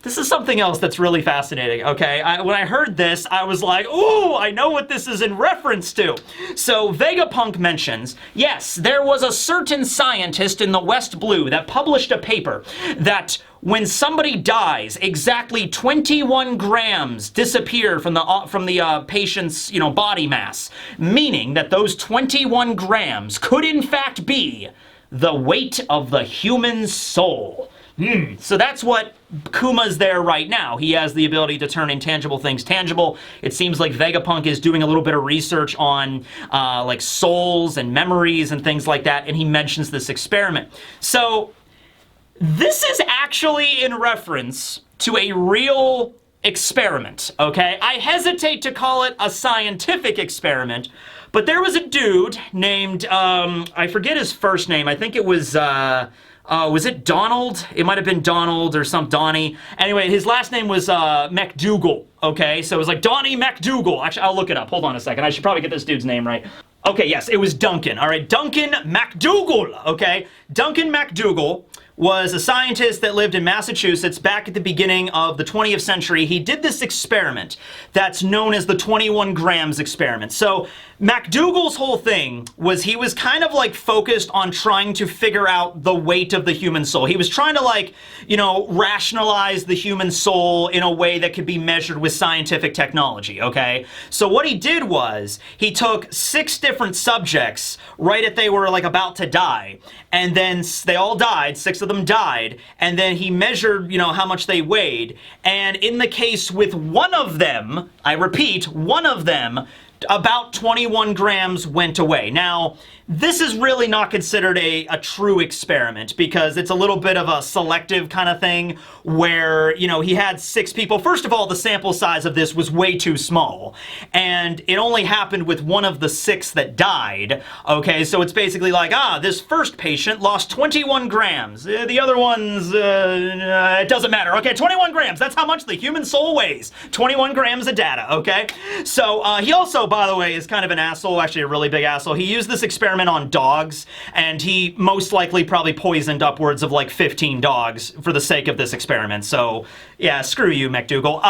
this is something else that's really fascinating, okay? When I heard this, I was like, ooh, I know what this is in reference to. So Vegapunk mentions, yes, there was a certain scientist in the West Blue that published a paper that when somebody dies, exactly 21 grams disappear from the patient's, body mass, meaning that those 21 grams could in fact be the weight of the human soul. So that's what Kuma's there right now. He has the ability to turn intangible things tangible. It seems like Vegapunk is doing a little bit of research on like souls and memories and things like that, and he mentions this experiment. So this is actually in reference to a real experiment, okay? I hesitate to call it a scientific experiment, but there was a dude named, I forget his first name, I think it was it Donald? It might have been Donald or some Donnie. Anyway, his last name was McDougal, okay? So it was like Donnie McDougal. Actually, I'll look it up. Hold on a second. I should probably get this dude's name right. Okay, yes, it was Duncan, all right? Duncan McDougal, okay? Duncan McDougal was a scientist that lived in Massachusetts back at the beginning of the 20th century. He did this experiment that's known as the 21 grams experiment. So McDougal's whole thing was he was kind of like focused on trying to figure out the weight of the human soul. He was trying to like, rationalize the human soul in a way that could be measured with scientific technology, okay? So what he did was he took 6 different subjects right as they were like about to die, and then they all died, 6 of them died, and then he measured, how much they weighed, and in the case with one of them, I repeat, one of them, about 21 grams went away. Now, this is really not considered a true experiment because it's a little bit of a selective kind of thing where, he had 6 people. First of all, the sample size of this was way too small, and it only happened with one of the 6 that died, okay? So it's basically like, this first patient lost 21 grams. The other ones, it doesn't matter. Okay, 21 grams, that's how much the human soul weighs. 21 grams of data, okay? So he also, by the way, is kind of an asshole, actually a really big asshole. He used this experiment experiment on dogs, and he most likely probably poisoned upwards of like 15 dogs for the sake of this experiment. So yeah, screw you, McDougal.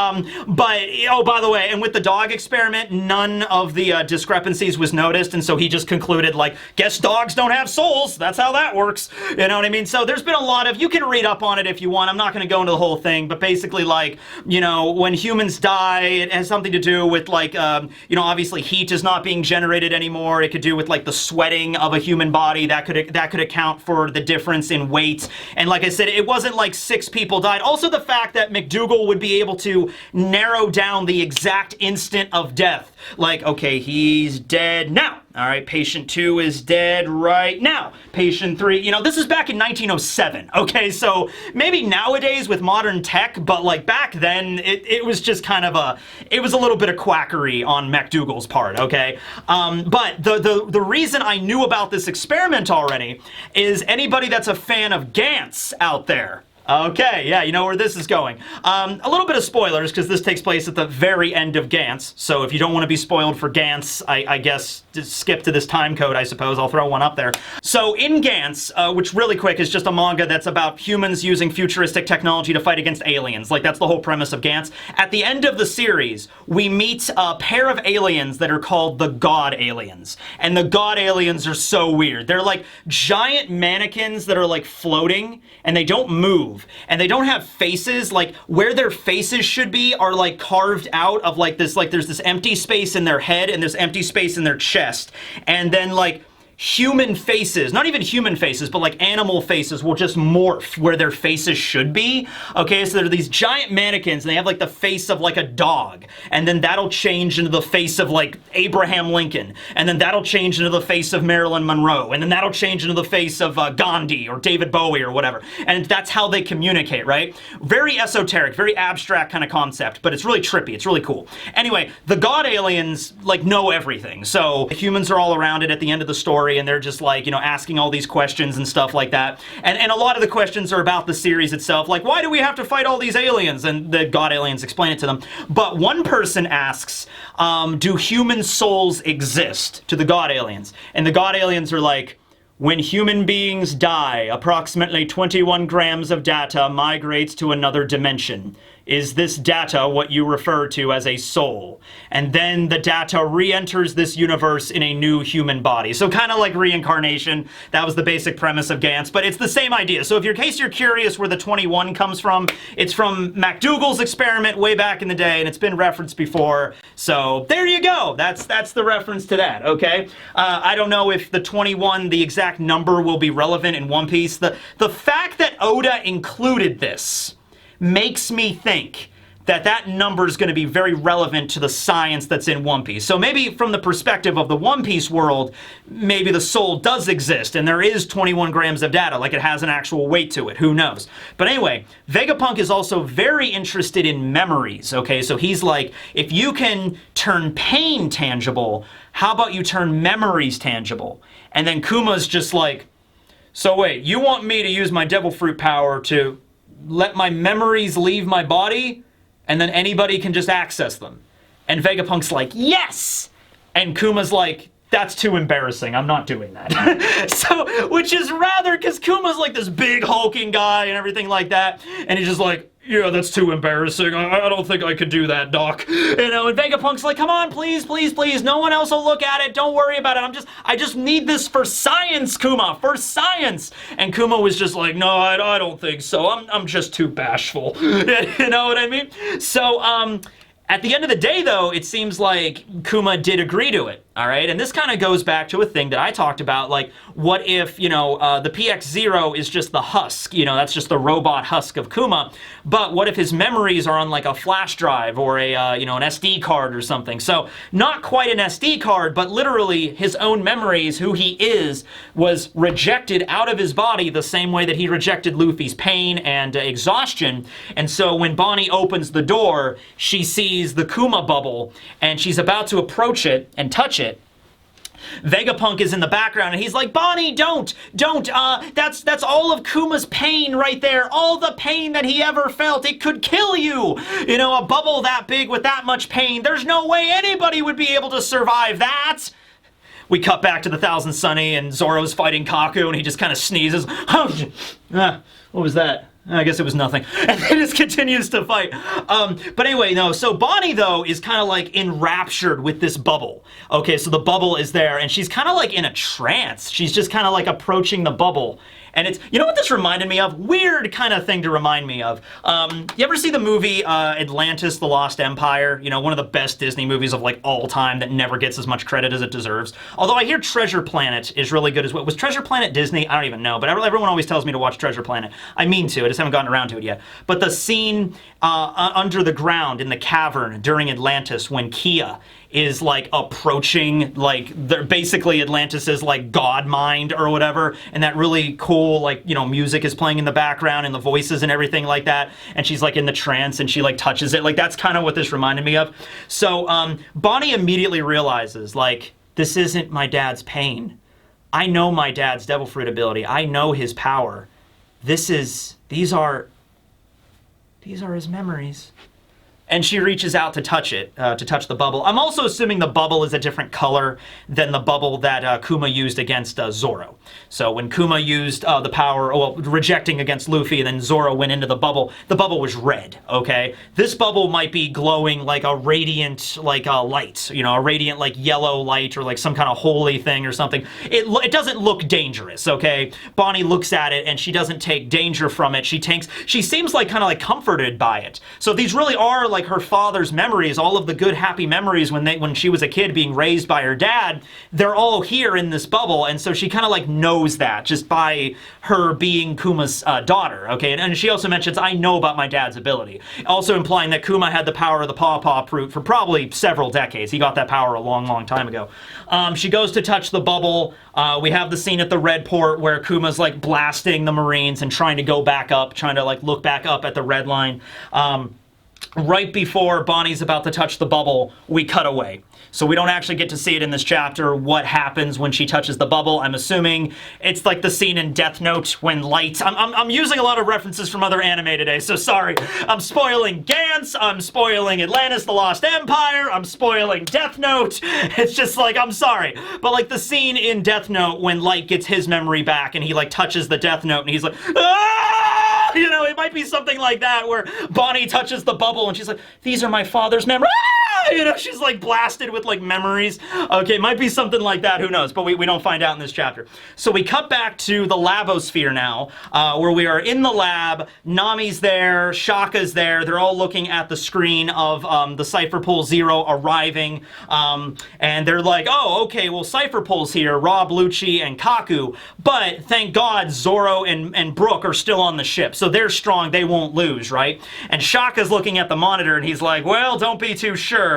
But oh, by the way, and with the dog experiment, none of the discrepancies was noticed, and so he just concluded, like, guess dogs don't have souls. That's how that works. You know what I mean? So there's been a lot of, you can read up on it if you want. I'm not going to go into the whole thing, but basically, like, you know, when humans die, it has something to do with, like, you know, obviously heat is not being generated anymore. It could do with, like, the sweating of a human body. That could account for the difference in weight. And like I said, it wasn't like 6 people died. Also, the fact that McDougal would be able to narrow down the exact instant of death. Like, okay, he's dead now. All right, patient 2 is dead right now. Patient 3, you know, this is back in 1907, okay? So maybe nowadays with modern tech, but like back then, it was just kind of it was a little bit of quackery on McDougal's part, okay? But the reason I knew about this experiment already is anybody that's a fan of Gantz out there. Okay, yeah, you know where this is going. A little bit of spoilers, because this takes place at the very end of Gantz, so if you don't want to be spoiled for Gantz, I guess just skip to this time code, I suppose. I'll throw one up there. So in Gantz, which really quick is just a manga that's about humans using futuristic technology to fight against aliens. Like, that's the whole premise of Gantz. At the end of the series, we meet a pair of aliens that are called the God Aliens. And the God Aliens are so weird. They're like giant mannequins that are like floating, and they don't move. And they don't have faces. Like, where their faces should be are like carved out of like this, like there's this empty space in their head and this empty space in their chest. And then like human faces, not even human faces, but like animal faces will just morph where their faces should be. Okay, so they're these giant mannequins and they have like the face of like a dog, and then that'll change into the face of like Abraham Lincoln, and then that'll change into the face of Marilyn Monroe, and then that'll change into the face of Gandhi or David Bowie or whatever. And that's how they communicate, right? Very esoteric, very abstract kind of concept, but it's really trippy, it's really cool. Anyway, the God Aliens like know everything, so humans are all around it at the end of the story, and they're just like, you know, asking all these questions and stuff like that. And a lot of the questions are about the series itself, like, why do we have to fight all these aliens? And the God Aliens explain it to them. But one person asks, do human souls exist, to the God Aliens? And the God Aliens are like, when human beings die, approximately 21 grams of data migrates to another dimension. Is this data what you refer to as a soul? And then the data re-enters this universe in a new human body. So kind of like reincarnation. That was the basic premise of Gantz, but it's the same idea. So if in case you're curious where the 21 comes from, it's from McDougal's experiment way back in the day, and it's been referenced before. So there you go. That's the reference to that, okay? I don't know if the 21, the exact number, will be relevant in One Piece. The fact that Oda included this makes me think that that number is going to be very relevant to the science that's in One Piece. So maybe from the perspective of the One Piece world, maybe the soul does exist and there is 21 grams of data, like it has an actual weight to it. Who knows? But anyway, Vegapunk is also very interested in memories, okay? So he's like, if you can turn pain tangible, how about you turn memories tangible? And then Kuma's just like, so wait, you want me to use my devil fruit power to let my memories leave my body, and then anybody can just access them? And Vegapunk's like, yes! And Kuma's like, that's too embarrassing, I'm not doing that. So, which is rather, because Kuma's like this big hulking guy and everything like that, and he's just like, yeah, that's too embarrassing. I don't think I could do that, Doc. You know, and Vegapunk's like, come on, please, please, please. No one else will look at it. Don't worry about it. I just need this for science, Kuma, for science. And Kuma was just like, no, I don't think so. I'm just too bashful. You know what I mean? So, at the end of the day, though, it seems like Kuma did agree to it. All right, and this kind of goes back to a thing that I talked about, like, what if, you know, the PX0 is just the husk, you know, that's just the robot husk of Kuma, but what if his memories are on, like, a flash drive or a, you know, an SD card or something? So, not quite an SD card, but literally his own memories, who he is, was rejected out of his body the same way that he rejected Luffy's pain and exhaustion, and so when Bonney opens the door, she sees the Kuma bubble, and she's about to approach it and touch it. Vegapunk is in the background and he's like, Bonney, don't, that's all of Kuma's pain right there, all the pain that he ever felt, it could kill you, you know, a bubble that big with that much pain, there's no way anybody would be able to survive that. we cut back to the Thousand Sunny, and Zoro's fighting Kaku, and he just kind of sneezes. What was that? I guess it was nothing. And he just continues to fight. But anyway, no, so Bonney, though, is kind of like enraptured with this bubble. Okay, so the bubble is there, and she's kind of like in a trance. She's just kind of like approaching the bubble. And it's, you know what this reminded me of? Weird kind of thing to remind me of. You ever see the movie Atlantis, The Lost Empire? You know, one of the best Disney movies of like all time that never gets as much credit as it deserves. Although I hear Treasure Planet is really good as well. Was Treasure Planet Disney? I don't even know, but everyone always tells me to watch Treasure Planet. I mean to, I just haven't gotten around to it yet. But the scene under the ground in the cavern during Atlantis when Kia is like approaching, like basically Atlantis' like god mind or whatever, and that really cool, like, you know, music is playing in the background and the voices and everything like that, and she's like in the trance and she like touches it. Like, that's kind of what this reminded me of. So Bonney immediately realizes, like, this isn't my dad's pain. I know my dad's devil fruit ability. I know his power. These are his memories. And she reaches out to touch it, to touch the bubble. I'm also assuming the bubble is a different color than the bubble that Kuma used against Zoro. So when Kuma used the power, well, rejecting against Luffy, and then Zoro went into the bubble was red, okay? This bubble might be glowing like a radiant, like a light, you know, a radiant, like yellow light, or like some kind of holy thing or something. It doesn't look dangerous, okay? Bonney looks at it and she doesn't take danger from it. She seems like kind of like comforted by it. So these really are like her father's memories, all of the good, happy memories when she was a kid being raised by her dad, they're all here in this bubble, and so she kind of like knows that just by her being Kuma's daughter, okay? And she also mentions, I know about my dad's ability, also implying that Kuma had the power of the Paw fruit for probably several decades. He got that power a long, long time ago. She goes to touch the bubble. We have the scene at the Red Port where Kuma's like blasting the Marines and trying to go back up, trying to like look back up at the red line. Right before Bonney's about to touch the bubble, we cut away. So we don't actually get to see it in this chapter, what happens when she touches the bubble. I'm assuming it's like the scene in Death Note when light... I'm using a lot of references from other anime today, so sorry. I'm spoiling Gantz, I'm spoiling Atlantis, The Lost Empire, I'm spoiling Death Note. It's just like, I'm sorry. But like the scene in Death Note when Light gets his memory back and he like touches the Death Note and he's like, ah! You know, it might be something like that where Bonney touches the bubble and she's like, these are my father's memories. You know, she's like blasted with like memories. Okay, might be something like that, who knows, but we don't find out in this chapter. So we cut back to the labosphere now, where we are in the lab. Nami's there, Shaka's there, they're all looking at the screen of the Cypher Pool Zero arriving, and they're like, oh, okay, well, Cypher Pool's here, Rob, Lucci, and Kaku, but thank God Zoro and Brook are still on the ship, so they're strong, they won't lose, right? And Shaka's looking at the monitor, and he's like, well, don't be too sure.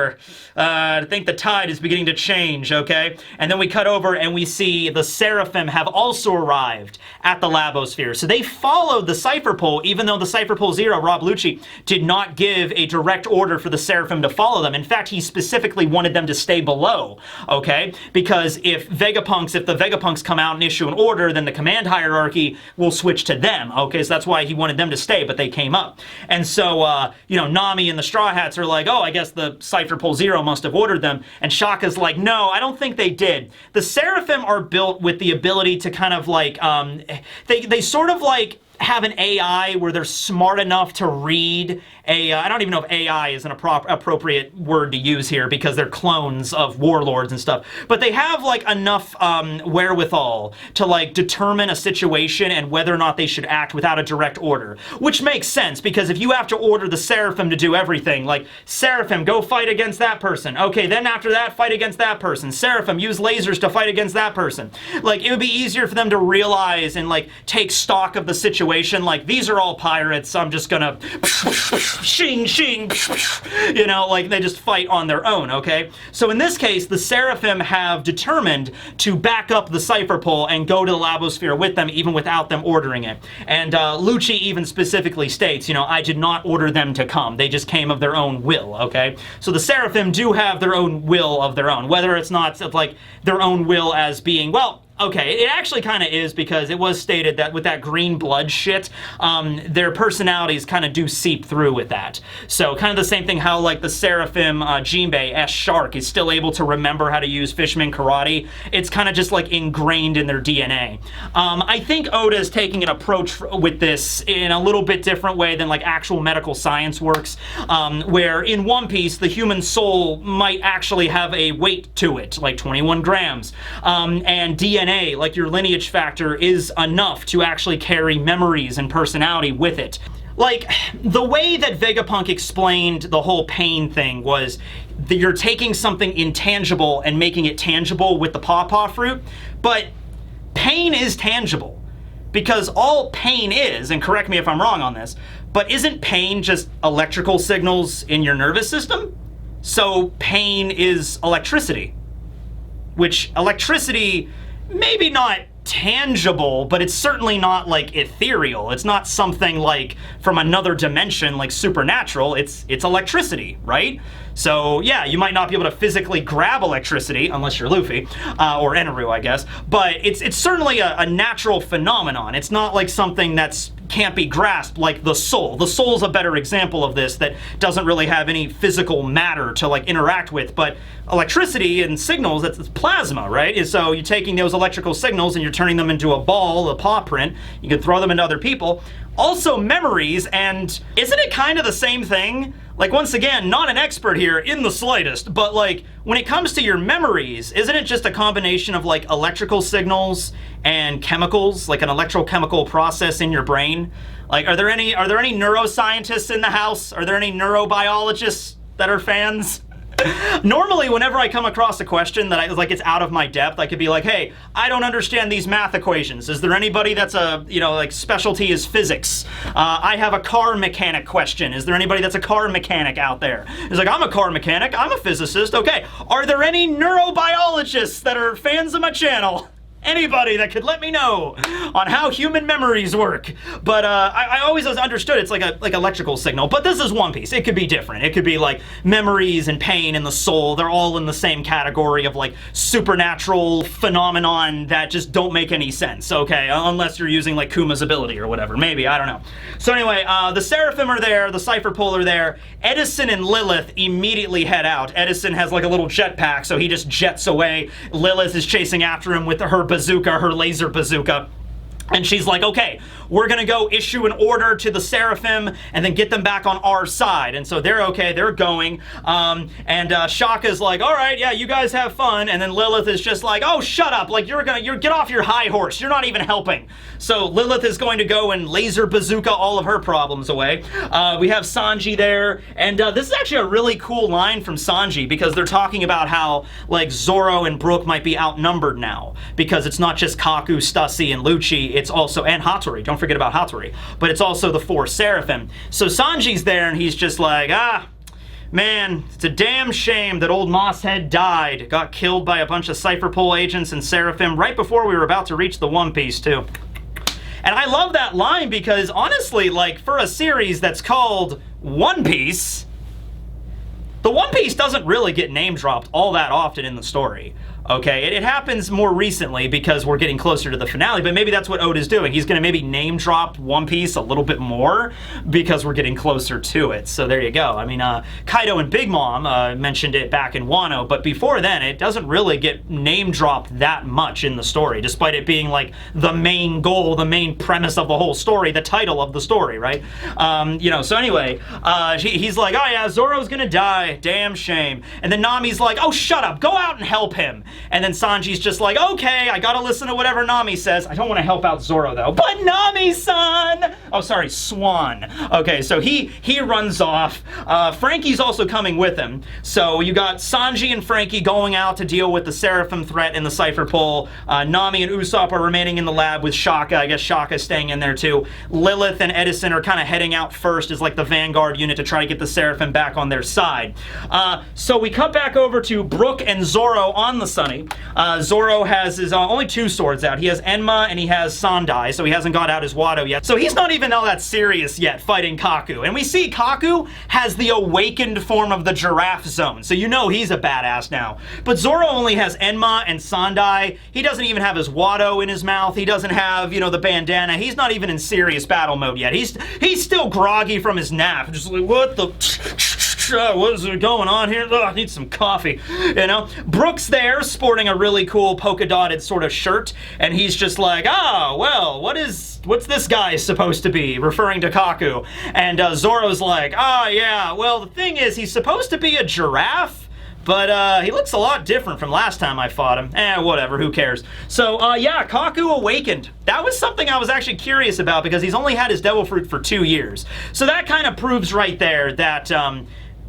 I think the tide is beginning to change, okay? And then we cut over and we see the Seraphim have also arrived at the Labosphere. So they followed the Cypher Pole, even though the Cypher Pole Zero, Rob Lucci, did not give a direct order for the Seraphim to follow them. In fact, he specifically wanted them to stay below, okay? Because if the Vegapunks come out and issue an order, then the command hierarchy will switch to them, okay? So that's why he wanted them to stay, but they came up. And so, you know, Nami and the Straw Hats are like, oh, I guess the Cypher Pole Zero must have ordered them, and Shaka's like, no, I don't think they did. The Seraphim are built with the ability to kind of like, they sort of like have an AI where they're smart enough to read I don't even know if AI is an appropriate word to use here because they're clones of warlords and stuff, but they have like enough wherewithal to like determine a situation and whether or not they should act without a direct order, which makes sense because if you have to order the Seraphim to do everything, like Seraphim, go fight against that person. Okay, then after that, fight against that person. Seraphim, use lasers to fight against that person. Like, it would be easier for them to realize and like take stock of the situation, like, these are all pirates, I'm just gonna shing, shing, you know, like they just fight on their own, okay? So in this case, the Seraphim have determined to back up the Cypher Pole and go to the Labosphere with them, even without them ordering it. And Lucci even specifically states, you know, I did not order them to come. They just came of their own will, okay? So the Seraphim do have their own will of their own, whether it's not like their own will as being, well, Okay, it actually kind of is, because it was stated that with that green blood shit, their personalities kind of do seep through with that. So kind of the same thing how, like, the Seraphim Jinbei S Shark is still able to remember how to use Fisherman Karate. It's kind of just, like, ingrained in their DNA. I think Oda is taking an approach with this in a little bit different way than, like, actual medical science works, where in One Piece, the human soul might actually have a weight to it, like 21 grams, and DNA, like your lineage factor, is enough to actually carry memories and personality with it. Like, the way that Vegapunk explained the whole pain thing was that you're taking something intangible and making it tangible with the pawpaw fruit, but pain is tangible. Because all pain is, and correct me if I'm wrong on this, but isn't pain just electrical signals in your nervous system? So pain is electricity. Which electricity, maybe not tangible, but it's certainly not, like, ethereal. It's not something, like, from another dimension, like supernatural. It's electricity, right? So, yeah, you might not be able to physically grab electricity, unless you're Luffy, or Eneru, I guess, but it's certainly a natural phenomenon. It's not like something that's can't be grasped, like the soul. The soul's a better example of this, that doesn't really have any physical matter to, like, interact with, but electricity and signals, that's plasma, right? And so you're taking those electrical signals and you're turning them into a ball, a paw print. You can throw them into other people. Also memories, and isn't it kind of the same thing? Like, once again, not an expert here in the slightest, but, like, when it comes to your memories, isn't it just a combination of, like, electrical signals and chemicals, like an electrochemical process in your brain? Like, are there any neuroscientists in the house? Are there any neurobiologists that are fans? Normally, whenever I come across a question that it's out of my depth, I could be like, hey, I don't understand these math equations. Is there anybody that's like, specialty is physics? I have a car mechanic question. Is there anybody that's a car mechanic out there? It's like, I'm a car mechanic. I'm a physicist. Okay. Are there any neurobiologists that are fans of my channel? Anybody that could let me know on how human memories work. But I always understood it's like electrical signal. But this is One Piece. It could be different. It could be like memories and pain and the soul. They're all in the same category of, like, supernatural phenomenon that just don't make any sense. Okay, unless you're using, like, Kuma's ability or whatever. Maybe, I don't know. So anyway, the Seraphim are there. The Cypher Pole are there. Edison and Lilith immediately head out. Edison has, like, a little jetpack, so he just jets away. Lilith is chasing after him with her bazooka, her laser bazooka. And she's like, okay, we're gonna go issue an order to the Seraphim and then get them back on our side. And so they're okay, they're going. And Shaka's like, all right, yeah, you guys have fun. And then Lilith is just like, oh, shut up. Like, you're get off your high horse. You're not even helping. So Lilith is going to go and laser bazooka all of her problems away. We have Sanji there. And this is actually a really cool line from Sanji, because they're talking about how, like, Zoro and Brook might be outnumbered now, because it's not just Kaku, Stussy, and Lucci. It's also, and Hattori, don't forget about Hattori, but it's also the 4 Seraphim. So Sanji's there and he's just like, man, it's a damn shame that old Mosshead died. Got killed by a bunch of Cypher Pole agents and Seraphim right before we were about to reach the One Piece too. And I love that line because honestly, like, for a series that's called One Piece, the One Piece doesn't really get name dropped all that often in the story. Okay, it happens more recently because we're getting closer to the finale, but maybe that's what Oda's doing. He's going to maybe name drop One Piece a little bit more because we're getting closer to it. So there you go. I mean, Kaido and Big Mom mentioned it back in Wano, but before then, it doesn't really get name dropped that much in the story, despite it being like the main goal, the main premise of the whole story, the title of the story, right? So anyway, he's like, oh yeah, Zoro's going to die. Damn shame. And then Nami's like, oh, shut up. Go out and help him. And then Sanji's just like, okay, I gotta listen to whatever Nami says. I don't want to help out Zoro, though. But Nami-san! Oh, sorry, Swan. Okay, so he runs off. Frankie's also coming with him. So you got Sanji and Frankie going out to deal with the Seraphim threat in the Cypher Pole. Nami and Usopp are remaining in the lab with Shaka. I guess Shaka's staying in there, too. Lilith and Edison are kind of heading out first as, like, the vanguard unit to try to get the Seraphim back on their side. So we cut back over to Brook and Zoro on the Cypher Sunny. Zoro has his only 2 swords out. He has Enma and he has Sandai, so he hasn't got out his Wado yet. So he's not even all that serious yet fighting Kaku. And we see Kaku has the awakened form of the giraffe zone, so you know he's a badass now. But Zoro only has Enma and Sandai. He doesn't even have his Wado in his mouth. He doesn't have, you know, the bandana. He's not even in serious battle mode yet. He's still groggy from his nap. Just like, what the... what is going on here? I need some coffee, you know? Brooke's there, sporting a really cool polka-dotted sort of shirt, and he's just like, oh, well, what's this guy supposed to be? Referring to Kaku. And Zoro's like, oh, yeah, well, the thing is, he's supposed to be a giraffe, but he looks a lot different from last time I fought him. Whatever, who cares? So, yeah, Kaku awakened. That was something I was actually curious about because he's only had his Devil Fruit for 2 years. So that kind of proves right there that,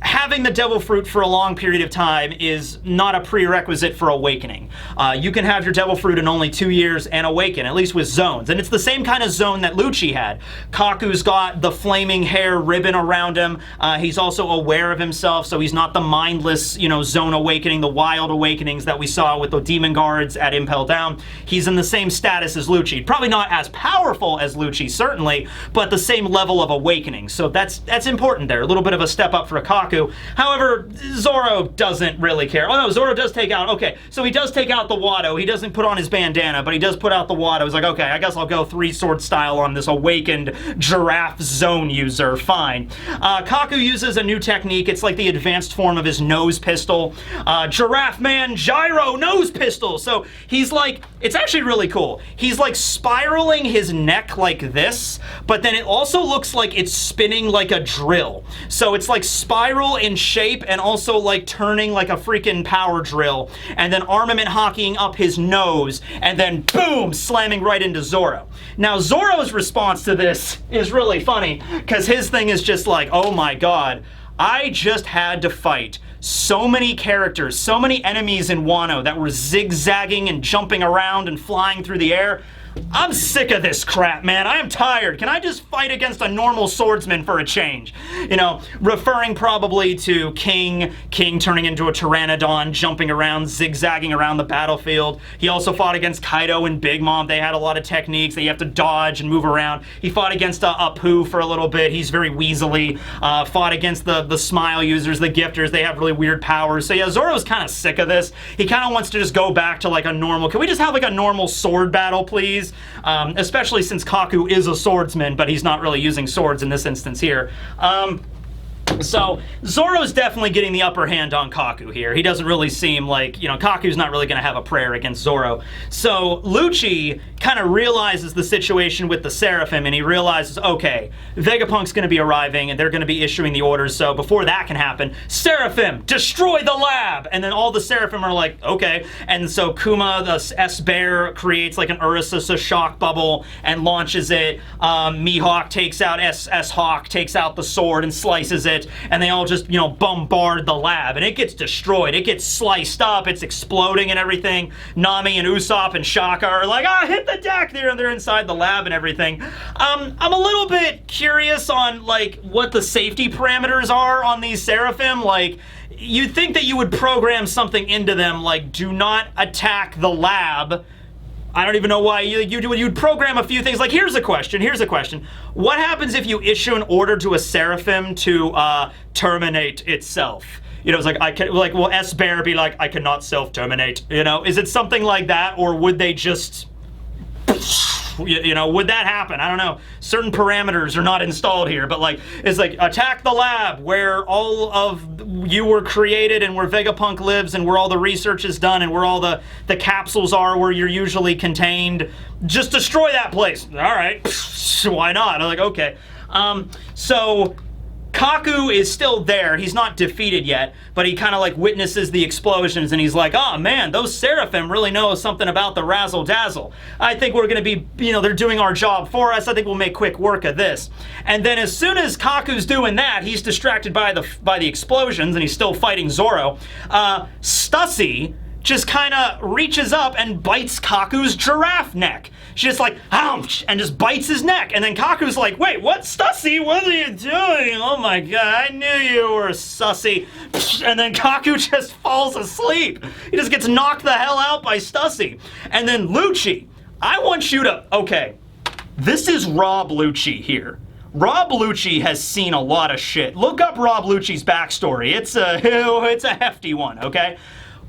having the Devil Fruit for a long period of time is not a prerequisite for awakening. You can have your Devil Fruit in only 2 years and awaken, at least with zones. And it's the same kind of zone that Lucci had. Kaku's got the flaming hair ribbon around him. He's also aware of himself, so he's not the mindless, you know, zone awakening, the wild awakenings that we saw with the Demon Guards at Impel Down. He's in the same status as Lucci. Probably not as powerful as Lucci, certainly, but the same level of awakening. So that's important there. A little bit of a step up for Kaku. However, Zoro doesn't really care. Oh no, Zoro does take out, okay, so he does take out the Wado. He doesn't put on his bandana, but he does put out the Wado. He's like, okay, I guess I'll go 3-sword style on this awakened giraffe zone user, fine. Kaku uses a new technique. It's like the advanced form of his nose pistol. Giraffe Man Gyro nose pistol. So he's like, it's actually really cool. He's like spiraling his neck like this, but then it also looks like it's spinning like a drill. So it's like spiral in shape and also like turning like a freaking power drill, and then armament hockeying up his nose, and then boom, slamming right into Zoro. Now Zoro's response to this is really funny because his thing is just like, oh my god, I just had to fight so many characters, so many enemies in Wano that were zigzagging and jumping around and flying through the air. I'm sick of this crap, man. I am tired. Can I just fight against a normal swordsman for a change? You know, referring probably to King turning into a Pteranodon, jumping around, zigzagging around the battlefield. He also fought against Kaido and Big Mom. They had a lot of techniques that you have to dodge and move around. He fought against Apu for a little bit. He's very weaselly. Fought against the Smile users, the Gifters. They have really weird powers. So yeah, Zoro's kind of sick of this. He kind of wants to just go back to like a normal, can we just have like a normal sword battle, please? Especially since Kaku is a swordsman, but he's not really using swords in this instance here. So Zoro's definitely getting the upper hand on Kaku here. He doesn't really seem like, you know, Kaku's not really going to have a prayer against Zoro. So Lucci kind of realizes the situation with the Seraphim, and he realizes, okay, Vegapunk's going to be arriving and they're going to be issuing the orders. So before that can happen, Seraphim, destroy the lab! And then all the Seraphim are like, okay. And so Kuma, the S-Bear, creates like an Urusasa shock bubble and launches it. Mihawk takes out S-Hawk, takes out the sword and slices it. And they all just, you know, bombard the lab, and it gets destroyed. It gets sliced up. It's exploding and everything. Nami and Usopp and Shaka are like, hit the deck there, and they're inside the lab and everything. I'm a little bit curious on, like, what the safety parameters are on these Seraphim. Like, you'd think that you would program something into them, like, do not attack the lab. I don't even know why you'd program a few things. Like, here's a question. What happens if you issue an order to a Seraphim to terminate itself? You know, it's like, will S-Bear be like, I cannot self-terminate? You know, is it something like that? Or would they just, you know, would that happen? I don't know. Certain parameters are not installed here, but like, it's like, attack the lab where all of you were created and where Vegapunk lives and where all the research is done and where all the capsules are where you're usually contained. Just destroy that place. All right, why not? I'm like, okay. So Kaku is still there. He's not defeated yet, but he kind of like witnesses the explosions and he's like, oh man, those Seraphim really know something about the razzle dazzle. I think we're going to be, you know, they're doing our job for us. I think we'll make quick work of this. And then as soon as Kaku's doing that, he's distracted by the explosions and he's still fighting Zoro. Stussy just kind of reaches up and bites Kaku's giraffe neck. She just like, ouch, and just bites his neck. And then Kaku's like, wait, what, Stussy? What are you doing? Oh my god, I knew you were a sussy. And then Kaku just falls asleep. He just gets knocked the hell out by Stussy. And then Lucci, I want you to, okay, this is Rob Lucci here. Rob Lucci has seen a lot of shit. Look up Rob Lucci's backstory. It's a hefty one, okay?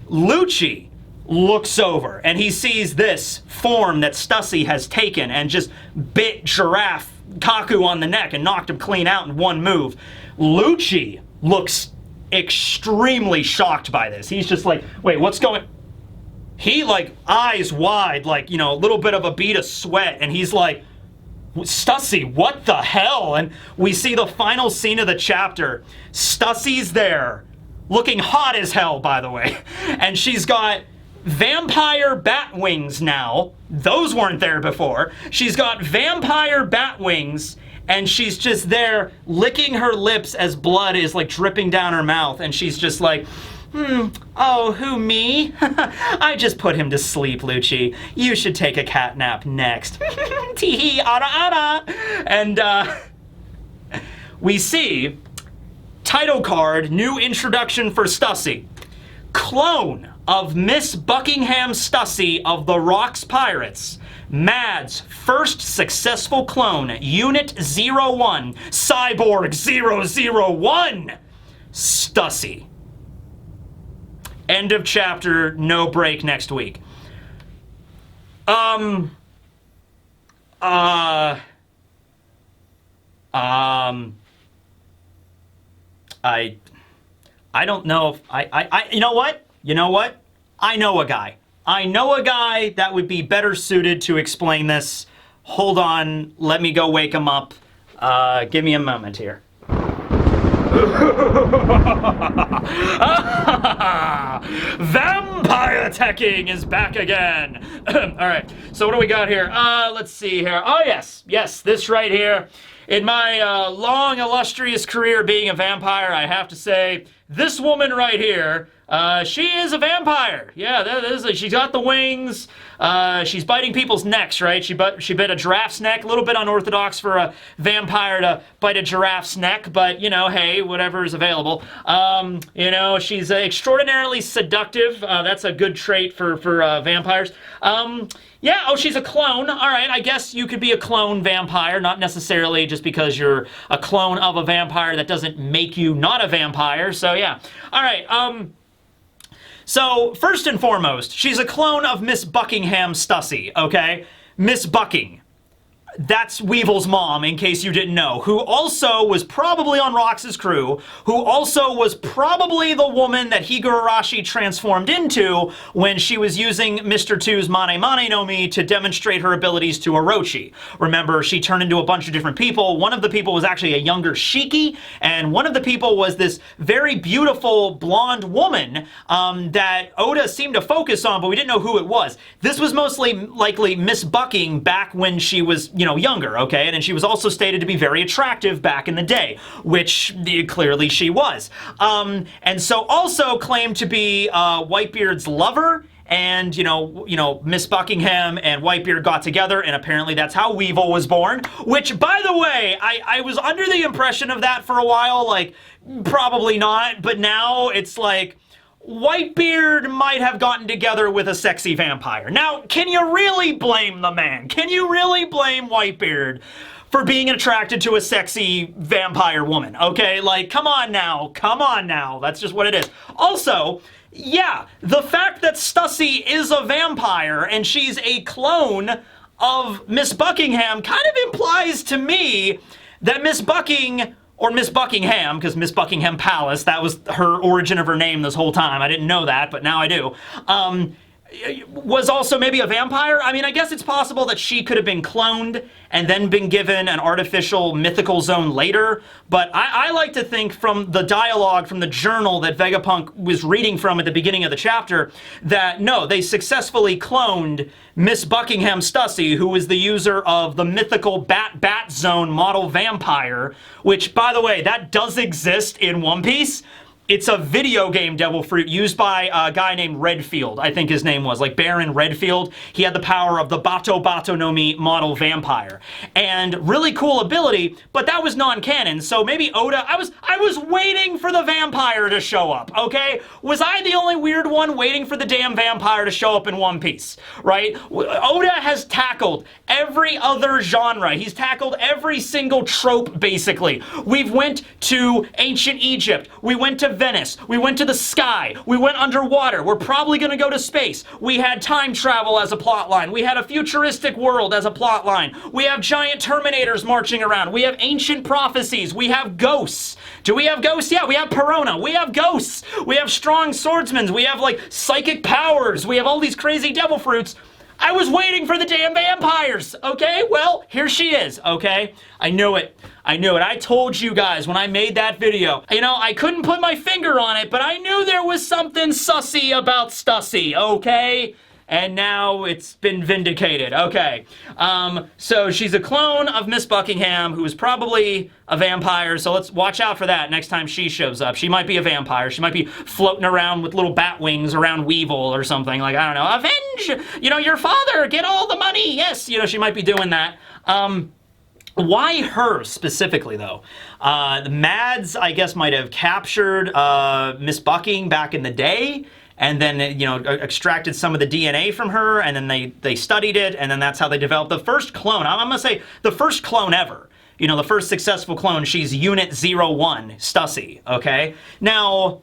Lucci looks over and he sees this form that Stussy has taken and just bit Giraffe Kaku on the neck and knocked him clean out in one move. Lucci looks extremely shocked by this. He's just like, wait, what's going... He, like, eyes wide, like, you know, a little bit of a bead of sweat, and he's like, Stussy, what the hell? And we see the final scene of the chapter. Stussy's there, looking hot as hell, by the way. And she's got vampire bat wings now. Those weren't there before. She's got vampire bat wings, and she's just there licking her lips as blood is like dripping down her mouth. And she's just like, oh, who, me? I just put him to sleep, Lucci. You should take a cat nap next. Tee-hee, ara-ara. And we see... Title card, new introduction for Stussy. Clone of Miss Buckingham Stussy of the Rocks Pirates. Mad's first successful clone, Unit 01, Cyborg 001, Stussy. End of chapter, no break next week. I don't know if you know what? You know what? I know a guy. I know a guy that would be better suited to explain this. Hold on, let me go wake him up. Give me a moment here. Vampire Tekking is back again. All right, so what do we got here? Let's see here. Oh, yes, this right here. In my long, illustrious career being a vampire, I have to say, this woman right here, she is a vampire. Yeah, she's got the wings. She's biting people's necks, right? She bit a giraffe's neck. A little bit unorthodox for a vampire to bite a giraffe's neck, but, you know, hey, whatever is available. You know, she's extraordinarily seductive. That's a good trait for vampires. Yeah, oh, she's a clone. All right, I guess you could be a clone vampire, not necessarily just because you're a clone of a vampire. That doesn't make you not a vampire, so yeah. All right, so first and foremost, she's a clone of Miss Buckingham Stussy, okay? Miss Bucking. That's Weevil's mom, in case you didn't know, who also was probably on Rox's crew, who also was probably the woman that Higurashi transformed into when she was using Mr. 2's Mane Mane no Mi to demonstrate her abilities to Orochi. Remember, she turned into a bunch of different people. One of the people was actually a younger Shiki, and one of the people was this very beautiful blonde woman that Oda seemed to focus on, but we didn't know who it was. This was mostly likely Miss Bucking back when she was, you know, younger, okay? And she was also stated to be very attractive back in the day, which clearly she was. And so also claimed to be Whitebeard's lover, and, you know, Miss Buckingham and Whitebeard got together, and apparently that's how Weevil was born, which, by the way, I was under the impression of that for a while, like, probably not, but now it's like, Whitebeard might have gotten together with a sexy vampire. Now, can you really blame the man? Can you really blame Whitebeard for being attracted to a sexy vampire woman? Okay, like, come on now. Come on now. That's just what it is. Also, yeah, the fact that Stussy is a vampire and she's a clone of Miss Buckingham kind of implies to me that Miss Bucking... or Miss Buckingham, because Miss Buckingham Palace, that was her origin of her name this whole time. I didn't know that, but now I do. Was also maybe a vampire. I mean, I guess it's possible that she could have been cloned and then been given an artificial mythical zone later. But I like to think from the dialogue, from the journal that Vegapunk was reading from at the beginning of the chapter, that no, they successfully cloned Miss Buckingham Stussy, who is the user of the mythical Bat Zone model vampire, which, by the way, that does exist in One Piece. It's a video game devil fruit used by a guy named Redfield, I think his name was, like Baron Redfield. He had the power of the Bato Bato no Mi model vampire. And really cool ability, but that was non-canon, so maybe Oda, I was waiting for the vampire to show up, okay? Was I the only weird one waiting for the damn vampire to show up in One Piece, right? Oda has tackled every other genre. He's tackled every single trope, basically. We've went to ancient Egypt. We went to Venice. We went to the sky. We went underwater. We're probably going to go to space. We had time travel as a plot line. We had a futuristic world as a plot line. We have giant Terminators marching around. We have ancient prophecies. We have ghosts. Do we have ghosts? Yeah, we have Perona. We have ghosts. We have strong swordsmen. We have, like, psychic powers. We have all these crazy devil fruits. I was waiting for the damn vampires, okay? Well, here she is, okay? I knew it. I knew it. I told you guys when I made that video. You know, I couldn't put my finger on it, but I knew there was something sussy about Stussy, okay? And now it's been vindicated. Okay. So she's a clone of Miss Buckingham, who is probably a vampire, so let's watch out for that next time she shows up. She might be a vampire. She might be floating around with little bat wings around Weevil or something. Like, I don't know, avenge, you know, your father, get all the money. Yes, you know, she might be doing that. Why her specifically, though? The Mads, I guess, might have captured Miss Bucking back in the day, and then, you know, extracted some of the DNA from her, and then they studied it, and then that's how they developed the first clone. I'm gonna say the first clone ever. You know, the first successful clone. She's Unit 01, Stussy, okay? Now,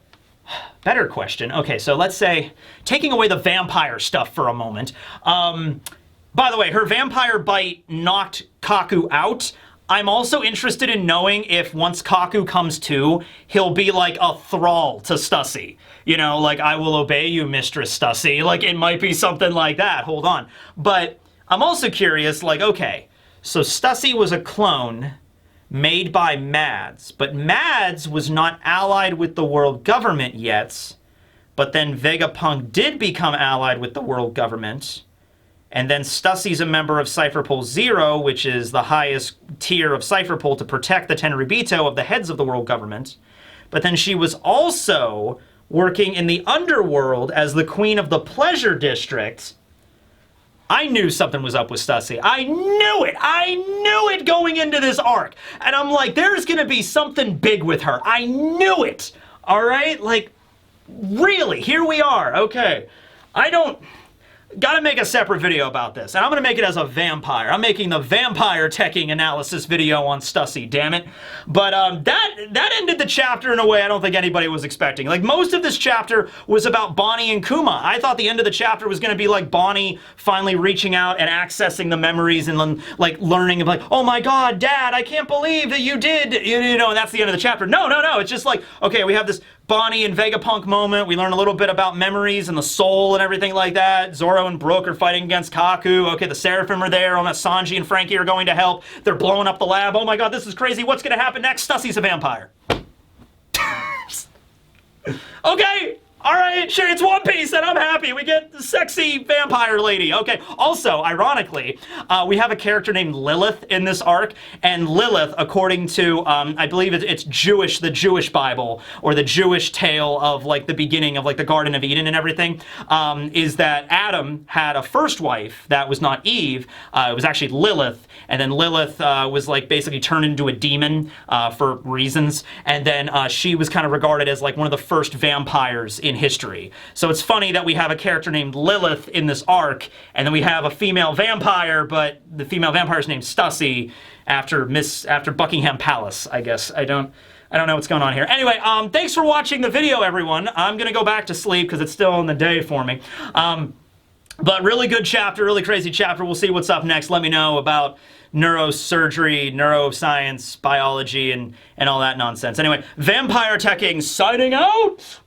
better question. Okay, so let's say, taking away the vampire stuff for a moment. By the way, her vampire bite knocked Kaku out. I'm also interested in knowing if once Kaku comes to, he'll be like a thrall to Stussy. You know, like, I will obey you, Mistress Stussy. Like, it might be something like that. Hold on. But I'm also curious, like, okay, so Stussy was a clone made by Mads, but Mads was not allied with the world government yet, but then Vegapunk did become allied with the world government. And then Stussy's a member of Cypherpole 0, which is the highest tier of Cypherpole to protect the Tenryubito of the heads of the world government. But then she was also working in the underworld as the queen of the Pleasure District. I knew something was up with Stussy. I knew it! I knew it going into this arc! And I'm like, there's gonna be something big with her. I knew it! Alright? Like, really, here we are. Okay. Gotta make a separate video about this, and I'm gonna make it as a vampire. I'm making the vampire teching analysis video on Stussy, damn it. But that ended the chapter in a way I don't think anybody was expecting. Like, most of this chapter was about Bonney and Kuma. I thought the end of the chapter was gonna be like Bonney finally reaching out and accessing the memories and then, like, learning of, like, oh my god, Dad, I can't believe that you did, you know, and that's the end of the chapter. No, it's just like, okay, we have this Bonney and Vegapunk moment. We learn a little bit about memories and the soul and everything like that. Zoro and Brook are fighting against Kaku. Okay, the Seraphim are there. Oh, Sanji and Frankie are going to help. They're blowing up the lab. Oh my god, this is crazy. What's going to happen next? Stussy's a vampire. Okay. Alright, sure, it's One Piece, and I'm happy. We get the sexy vampire lady. Okay, also, ironically, we have a character named Lilith in this arc, and Lilith, according to, I believe it's Jewish, the Jewish Bible, or the Jewish tale of, like, the beginning of, like, the Garden of Eden and everything, is that Adam had a first wife that was not Eve. It was actually Lilith, and then Lilith was, like, basically turned into a demon for reasons, and then she was kind of regarded as, like, one of the first vampires in history. So it's funny that we have a character named Lilith in this arc, and then we have a female vampire, but the female vampire is named Stussy after Buckingham Palace, I guess. I don't know what's going on here. Anyway, thanks for watching the video, everyone. I'm gonna go back to sleep because it's still in the day for me. But really good chapter, really crazy chapter. We'll see what's up next. Let me know about neurosurgery, neuroscience, biology, and all that nonsense. Anyway, Vampire Tekking signing out!